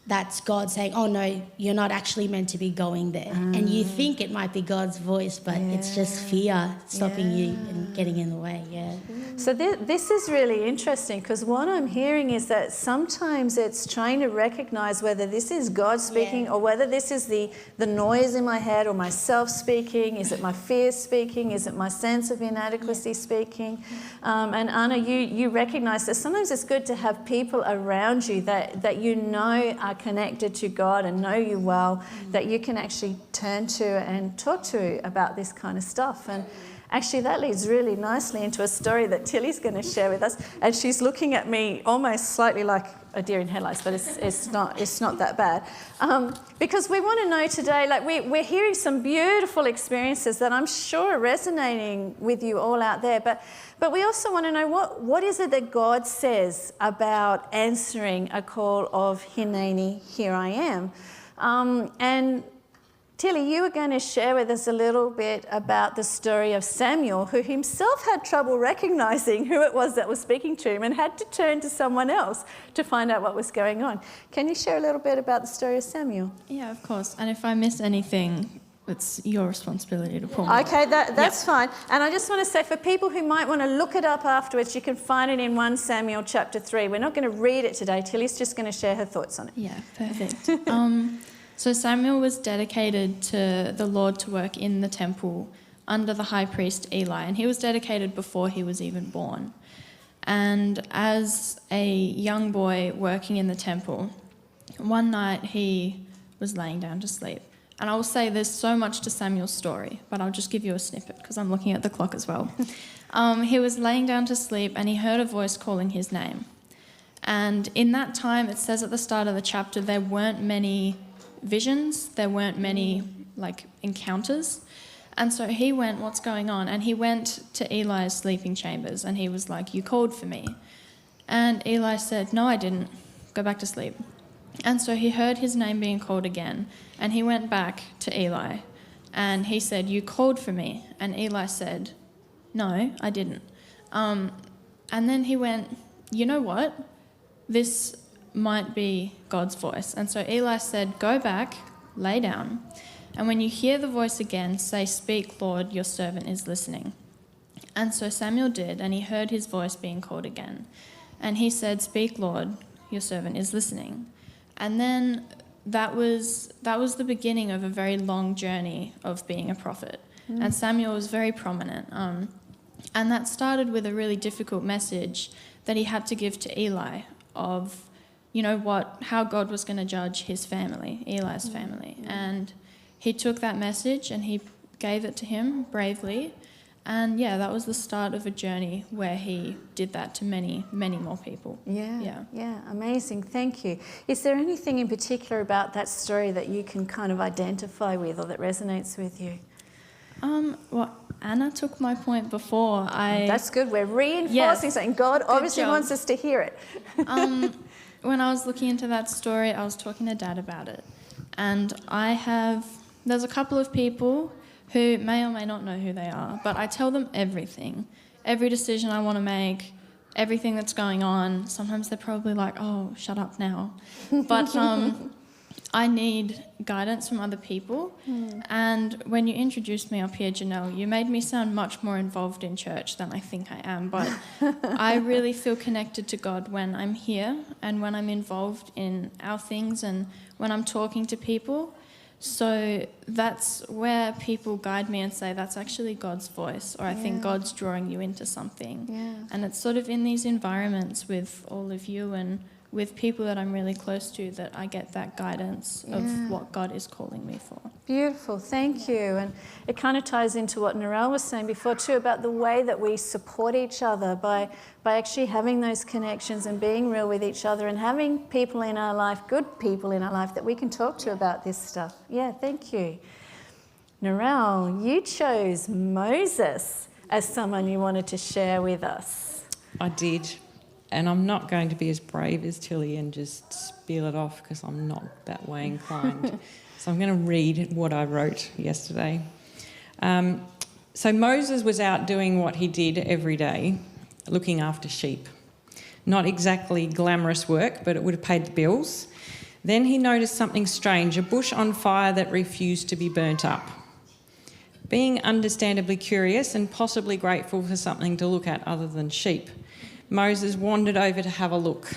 that's God saying, oh no, you're not actually meant to be going there. And you think it might be God's voice, but it's just fear stopping you and getting in the way. So this is really interesting, because what I'm hearing is that sometimes it's trying to recognize whether this is God speaking or whether this is the noise in my head or myself speaking. Is it my fear speaking? Is it my sense of inadequacy speaking? And Anna, you recognize that sometimes it's good to have people around you that you know are connected to God and know you well, that you can actually turn to and talk to about this kind of stuff. And actually that leads really nicely into a story that Tilly's going to share with us. And she's looking at me almost slightly like a deer in headlights, but it's not that bad. Because we want to know today, like we're hearing some beautiful experiences that I'm sure are resonating with you all out there. But we also want to know what is it that God says about answering a call of Hineni, here I am. And Tilly, you were going to share with us a little bit about the story of Samuel, who himself had trouble recognizing who it was that was speaking to him and had to turn to someone else to find out what was going on. Can you share a little bit about the story of Samuel? Yeah, of course. And if I miss anything, it's your responsibility to pull me up. Okay, that's fine. And I just want to say, for people who might want to look it up afterwards, you can find it in 1 Samuel chapter 3. We're not going to read it today. Tilly's just going to share her thoughts on it. Yeah, perfect. So Samuel was dedicated to the Lord to work in the temple under the high priest Eli, and he was dedicated before he was even born. And as a young boy working in the temple, one night he was laying down to sleep. And I will say there's so much to Samuel's story, but I'll just give you a snippet because I'm looking at the clock as well. He was laying down to sleep and he heard a voice calling his name. And in that time, it says at the start of the chapter, there weren't many visions, there weren't many encounters. And so he went, what's going on? And he went to Eli's sleeping chambers and he was like, you called for me. And Eli said, no, I didn't. Go back to sleep. And so he heard his name being called again, and he went back to Eli and he said, you called for me. And Eli said, no, I didn't. And then he went, you know what? This might be God's voice. And so Eli said, go back, lay down, and when you hear the voice again, say, speak, Lord, your servant is listening. And so Samuel did, and he heard his voice being called again. And he said, speak, Lord, your servant is listening. And then that was the beginning of a very long journey of being a prophet. And Samuel was very prominent. And that started with a really difficult message that he had to give to Eli of, how God was going to judge his family, Eli's family. And he took that message and he gave it to him bravely. And that was the start of a journey where he did that to many, many more people. Yeah, amazing. Thank you. Is there anything in particular about that story that you can kind of identify with or that resonates with you? Well, Anna took my point before. That's good. We're reinforcing Yes. something. God obviously job. wants us to hear it. When I was looking into that story, I was talking to Dad about it. And there's a couple of people who may or may not know who they are, but I tell them everything. Every decision I want to make, everything that's going on. Sometimes they're probably like, oh, shut up now. But I need guidance from other people. And when you introduced me up here, Janelle, you made me sound much more involved in church than I think I am. But I really feel connected to God when I'm here and when I'm involved in our things and when I'm talking to people. So that's where people guide me and say, that's actually God's voice, or I think God's drawing you into something. Yeah. And it's sort of in these environments with all of you and with people that I'm really close to that I get that guidance of what God is calling me for. Beautiful, thank you. And it kind of ties into what Narelle was saying before too, about the way that we support each other by actually having those connections and being real with each other and having people in our life, good people in our life that we can talk to about this stuff. Yeah, thank you. Narelle, you chose Moses as someone you wanted to share with us. I did. And I'm not going to be as brave as Tilly and just spiel it off because I'm not that way inclined. So I'm going to read what I wrote yesterday. So Moses was out doing what he did every day, looking after sheep. Not exactly glamorous work, but it would have paid the bills. Then he noticed something strange, a bush on fire that refused to be burnt up. Being understandably curious and possibly grateful for something to look at other than sheep, Moses wandered over to have a look.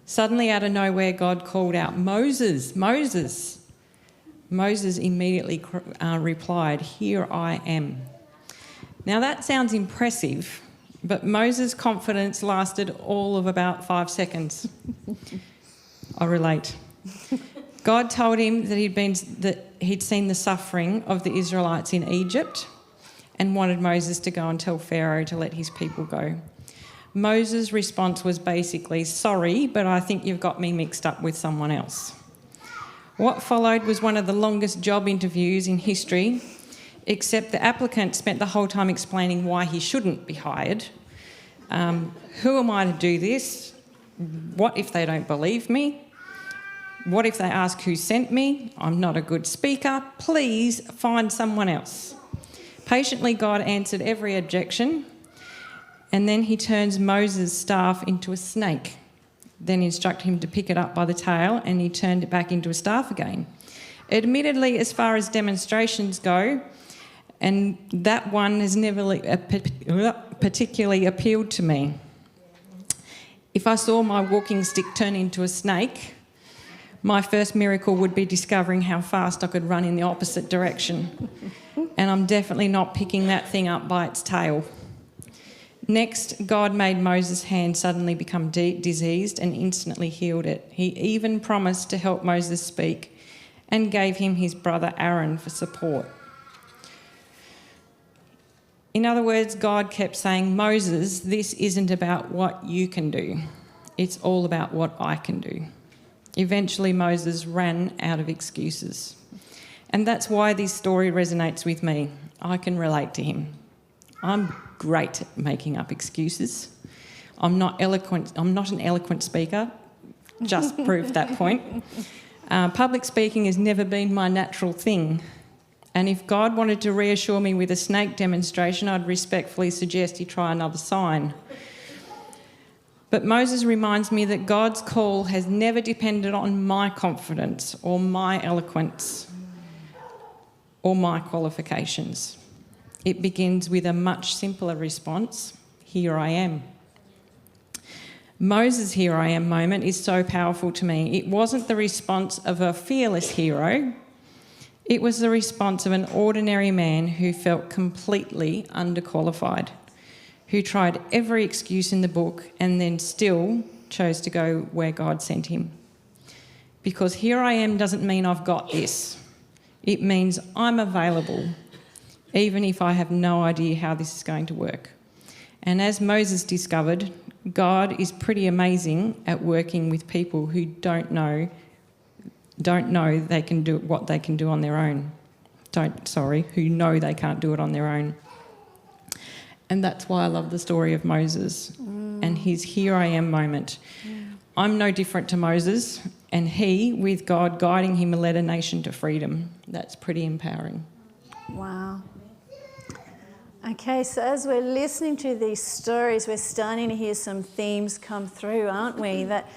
Suddenly, out of nowhere, God called out, "Moses, Moses." Moses immediately replied, "Here I am." Now that sounds impressive, but Moses' confidence lasted all of about 5 seconds. I relate. God told him that he'd seen the suffering of the Israelites in Egypt and wanted Moses to go and tell Pharaoh to let his people go. Moses' response was basically, "Sorry, but I think you've got me mixed up with someone else." What followed was one of the longest job interviews in history, except the applicant spent the whole time explaining why he shouldn't be hired. Who am I to do this? What if they don't believe me? What if they ask who sent me? I'm not a good speaker. Please find someone else. Patiently, God answered every objection. And then he turns Moses' staff into a snake, then instructed him to pick it up by the tail, and he turned it back into a staff again. Admittedly, as far as demonstrations go, and that one has never particularly appealed to me. If I saw my walking stick turn into a snake, my first miracle would be discovering how fast I could run in the opposite direction. And I'm definitely not picking that thing up by its tail. Next, God made Moses' hand suddenly become diseased and instantly healed it. He even promised to help Moses speak and gave him his brother Aaron for support. In other words, God kept saying, "Moses, this isn't about what you can do. It's all about what I can do." Eventually, Moses ran out of excuses. And that's why this story resonates with me. I can relate to him. I'm great at making up excuses. I'm not an eloquent speaker. Just proved that point. Public speaking has never been my natural thing. And if God wanted to reassure me with a snake demonstration, I'd respectfully suggest he try another sign. But Moses reminds me that God's call has never depended on my confidence or my eloquence or my qualifications. It begins with a much simpler response: "Here I am." Moses' "here I am" moment is so powerful to me. It wasn't the response of a fearless hero. It was the response of an ordinary man who felt completely underqualified, who tried every excuse in the book and then still chose to go where God sent him. Because "here I am" doesn't mean I've got this. It means I'm available, even if I have no idea how this is going to work. And as Moses discovered, God is pretty amazing at working with people who don't know they can do what they can do on their own. who know they can't do it on their own. And that's why I love the story of Moses and his here I am moment. I'm no different to Moses, and he, with God guiding him, led a nation to freedom. That's pretty empowering. Wow. Okay, so as we're listening to these stories, we're starting to hear some themes come through, aren't we? That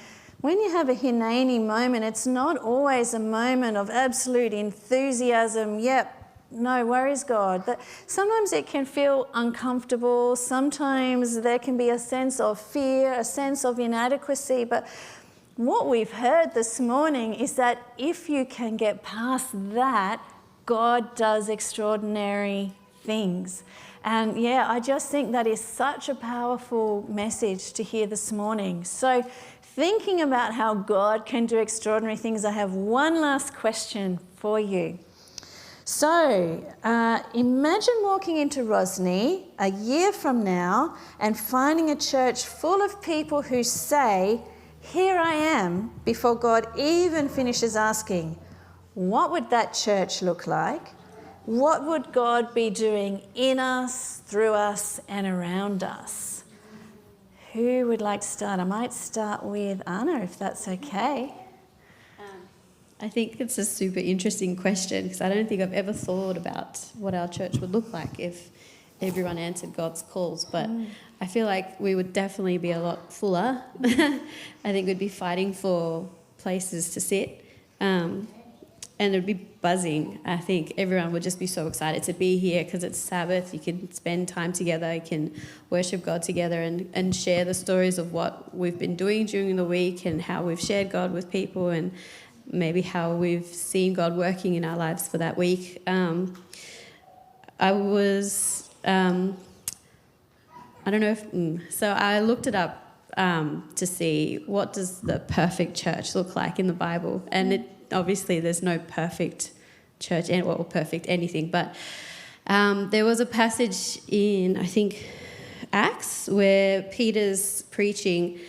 when you have a Hineni moment, it's not always a moment of absolute enthusiasm. Yep, no worries, God. That sometimes it can feel uncomfortable. Sometimes there can be a sense of fear, a sense of inadequacy. But what we've heard this morning is that if you can get past that, God does extraordinary things. And yeah, I just think that is such a powerful message to hear this morning. So thinking about how God can do extraordinary things, I have one last question for you. So imagine walking into Rosny a year from now and finding a church full of people who say, "Here I am," before God even finishes asking. What would that church look like? What would God be doing in us, through us, and around us? Who would like to start? I might start with Anna, if that's okay. I think it's a super interesting question because I don't think I've ever thought about what our church would look like if everyone answered God's calls. But I feel like we would definitely be a lot fuller. I think we'd be fighting for places to sit. And it'd be buzzing. I think everyone would just be so excited to be here because it's Sabbath. You can spend time together. You can worship God together and share the stories of what we've been doing during the week and how we've shared God with people and maybe how we've seen God working in our lives for that week. I don't know if... So I looked it up to see what does the perfect church look like in the Bible. And obviously there's no perfect church or perfect anything, but there was a passage in, I think, Acts where Peter's preaching,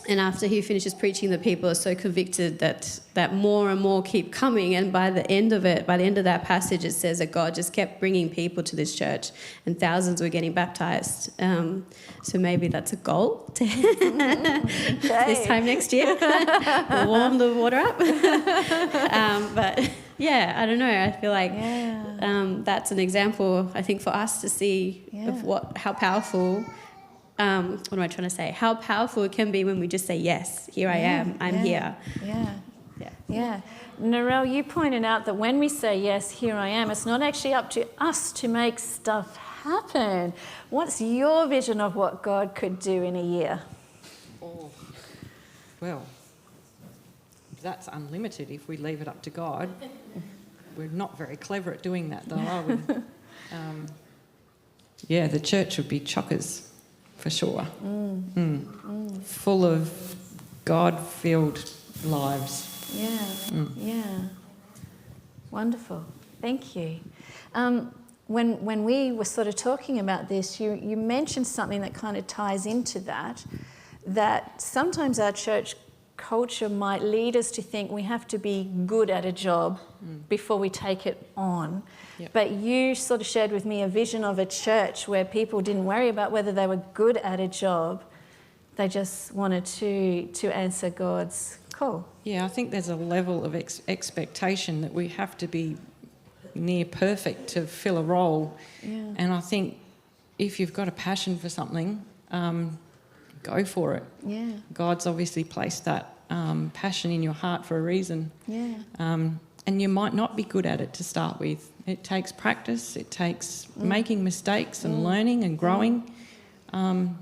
and after he finishes preaching, the people are so convicted that more and more keep coming, and by the end of that passage, it says that God just kept bringing people to this church and thousands were getting baptised. So maybe that's a goal to this time next year. We'll warm the water up. But yeah, I don't know. I feel like that's an example, I think, for us to see of how powerful... what am I trying to say? How powerful it can be when we just say, yes, here I am, I'm here. Yeah. Narelle, you pointed out that when we say, yes, here I am, it's not actually up to us to make stuff happen. What's your vision of what God could do in a year? Oh, well, that's unlimited if we leave it up to God. We're not very clever at doing that, though, are we? The church would be chockers. For sure. Full of God-filled lives. Yeah. Wonderful. Thank you. When we were sort of talking about this, you mentioned something that kind of ties into that sometimes our church culture might lead us to think we have to be good at a job before we take it on. Yep. But you sort of shared with me a vision of a church where people didn't worry about whether they were good at a job. They just wanted to answer God's call. Yeah, I think there's a level of expectation that we have to be near perfect to fill a role. Yeah. And I think if you've got a passion for something, go for it. Yeah. God's obviously placed that passion in your heart for a reason. Yeah. And you might not be good at it to start with. It takes practice. It takes making mistakes and learning and growing. And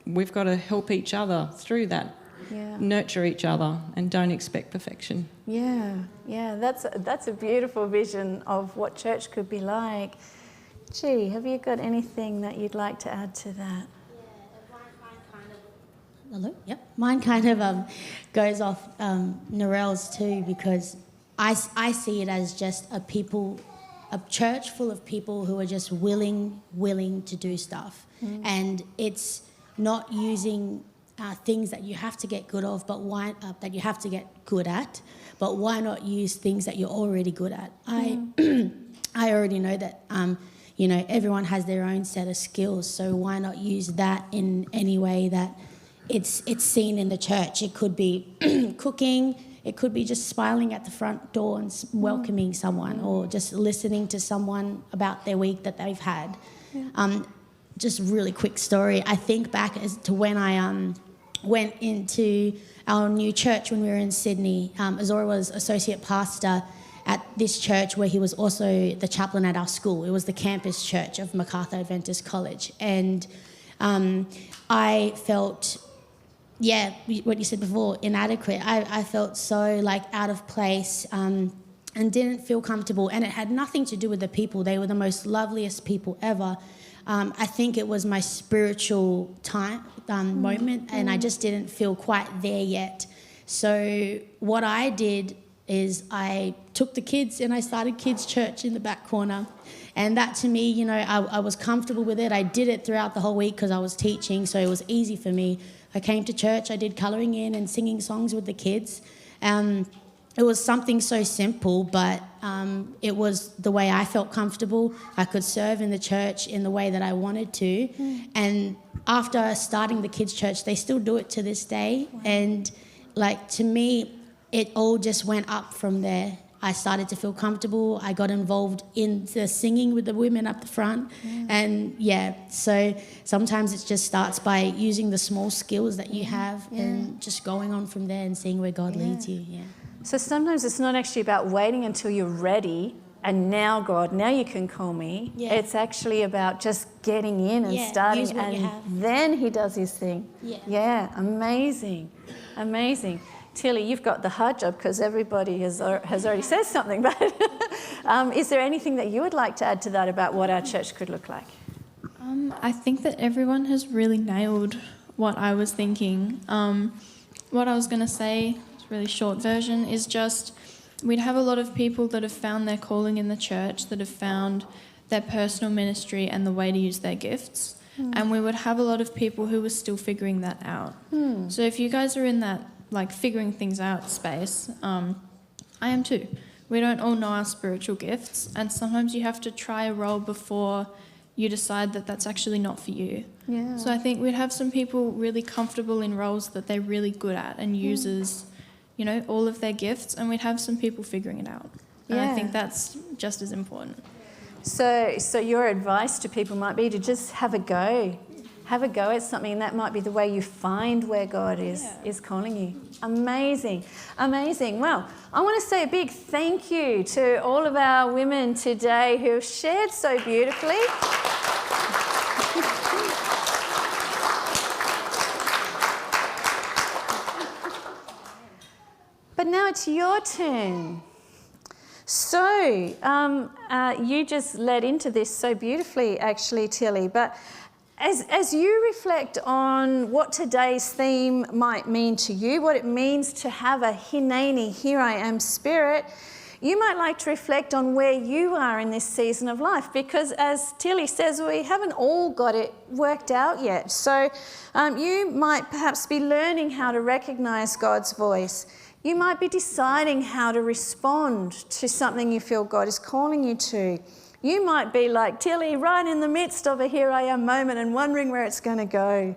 we've got to help each other through that. Yeah. Nurture each other and don't expect perfection. Yeah. That's a beautiful vision of what church could be like. Gee, have you got anything that you'd like to add to that? Hello? Yep. Mine kind of goes off Narelle's too, because I see it as just a church full of people who are just willing to do stuff. And it's not using things that you have to get good of, but why that you have to get good at, but why not use things that you're already good at? I already know that everyone has their own set of skills, so why not use that in any way that it's seen in the church? It could be cooking, it could be just smiling at the front door and welcoming someone, or just listening to someone about their week that they've had. Just really quick story. I think back as to when I went into our new church when we were in Sydney. Azora was associate pastor at this church, where he was also the chaplain at our school. It was the campus church of MacArthur Adventist College. And I felt, what you said before, inadequate. I felt so out of place and didn't feel comfortable. And it had nothing to do with the people. They were the most loveliest people ever. I think it was my spiritual moment, and I just didn't feel quite there yet. So what I did is I took the kids and I started kids' church in the back corner. And that, to me, I was comfortable with it. I did it throughout the whole week because I was teaching, so it was easy for me. I came to church, I did colouring in and singing songs with the kids. It was something so simple, but it was the way I felt comfortable. I could serve in the church in the way that I wanted to. And after starting the kids' church, they still do it to this day. Wow. And to me, it all just went up from there. I started to feel comfortable. I got involved in the singing with the women up the front. And so sometimes it just starts by using the small skills that you have and just going on from there and seeing where God leads you. So sometimes it's not actually about waiting until you're ready and now, God, now you can call me. It's actually about just getting in and starting, and then he does his thing. Amazing. Tilly, you've got the hard job because everybody has already said something, but is there anything that you would like to add to that about what our church could look like? I think that everyone has really nailed what I was thinking. What I was going to say, really short version, is just we'd have a lot of people that have found their calling in the church, that have found their personal ministry and the way to use their gifts. And we would have a lot of people who were still figuring that out. So if you guys are in that figuring things out space, I am too. We don't all know our spiritual gifts, and sometimes you have to try a role before you decide that that's actually not for you. So I think we'd have some people really comfortable in roles that they're really good at and uses all of their gifts, and we'd have some people figuring it out. And I think that's just as important. So your advice to people might be to just have a go. Have a go at something, and that might be the way you find where God is calling you. Amazing. Well, I want to say a big thank you to all of our women today who have shared so beautifully. But now it's your turn. So you just led into this so beautifully, actually, Tilly. But as you reflect on what today's theme might mean to you, what it means to have a Hineni, here I am spirit, you might like to reflect on where you are in this season of life, because as Tilly says, we haven't all got it worked out yet. So you might perhaps be learning how to recognize God's voice. You might be deciding how to respond to something you feel God is calling you to. You might be like Tilly, right in the midst of a here I am moment and wondering where it's going to go.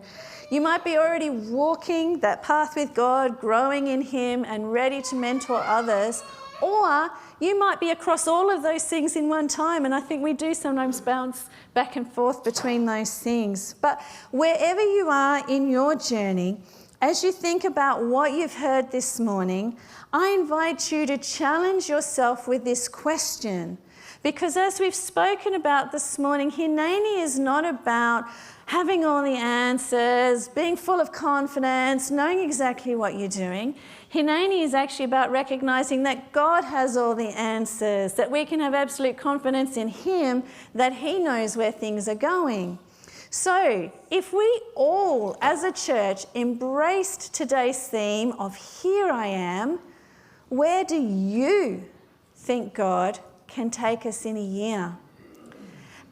You might be already walking that path with God, growing in him and ready to mentor others. Or you might be across all of those things in one time, and I think we do sometimes bounce back and forth between those things. But wherever you are in your journey, as you think about what you've heard this morning, I invite you to challenge yourself with this question. Because as we've spoken about this morning, Hineni is not about having all the answers, being full of confidence, knowing exactly what you're doing. Hineni is actually about recognizing that God has all the answers, that we can have absolute confidence in him, that he knows where things are going. So if we all, as a church, embraced today's theme of here I am, where do you think God can take us in a year?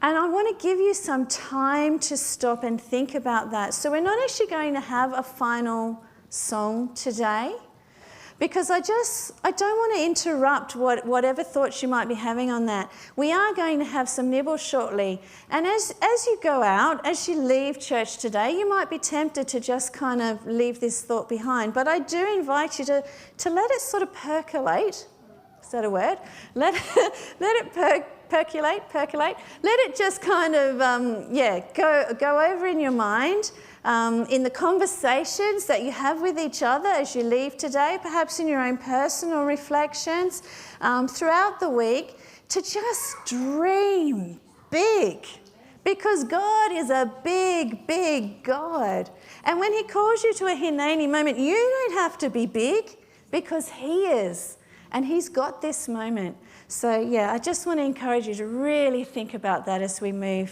And I want to give you some time to stop and think about that. So we're not actually going to have a final song today, because I don't want to interrupt whatever thoughts you might be having on that. We are going to have some nibbles shortly. And as you go out, as you leave church today, you might be tempted to just kind of leave this thought behind. But I do invite you to let it sort of percolate. Is that a word? Let it percolate. Let it just kind of, go over in your mind. In the conversations that you have with each other as you leave today, perhaps in your own personal reflections throughout the week, to just dream big, because God is a big, big God. And when he calls you to a Hineni moment, you don't have to be big, because he is, and he's got this moment. So yeah, I just want to encourage you to really think about that as we move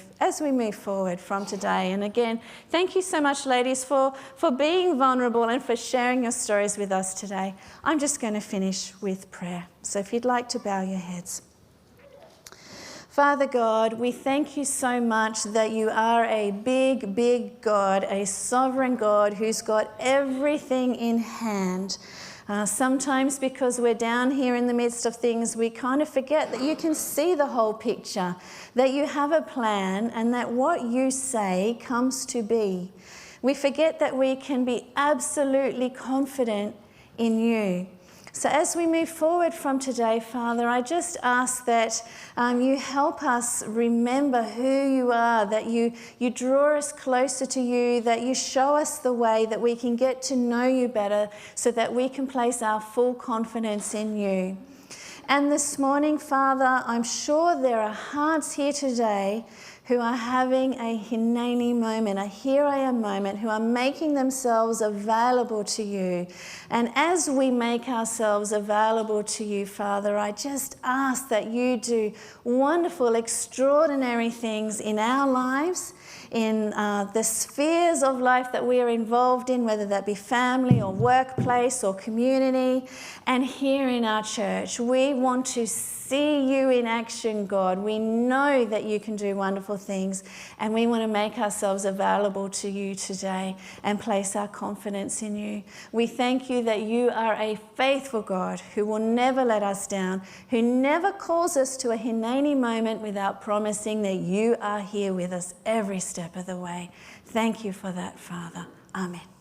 forward from today. And again, thank you so much, ladies, for being vulnerable and for sharing your stories with us today. I'm just going to finish with prayer. So if you'd like to bow your heads. Father God, we thank you so much that you are a big, big God, a sovereign God who's got everything in hand. Sometimes because we're down here in the midst of things, we kind of forget that you can see the whole picture, that you have a plan, and that what you say comes to be. We forget that we can be absolutely confident in you. So as we move forward from today, Father, I just ask that you help us remember who you are, that you draw us closer to you, that you show us the way, that we can get to know you better so that we can place our full confidence in you. And this morning, Father, I'm sure there are hearts here today who are having a Hineni moment, a here I am moment, who are making themselves available to you. And as we make ourselves available to you, Father, I just ask that you do wonderful, extraordinary things in our lives, in the spheres of life that we are involved in, whether that be family or workplace or community, and here in our church. We want to see you in action, God. We know that you can do wonderful things, and we want to make ourselves available to you today and place our confidence in you. We thank you that you are a faithful God who will never let us down, who never calls us to a Hineni moment without promising that you are here with us every step of the way. Thank you for that, Father. Amen.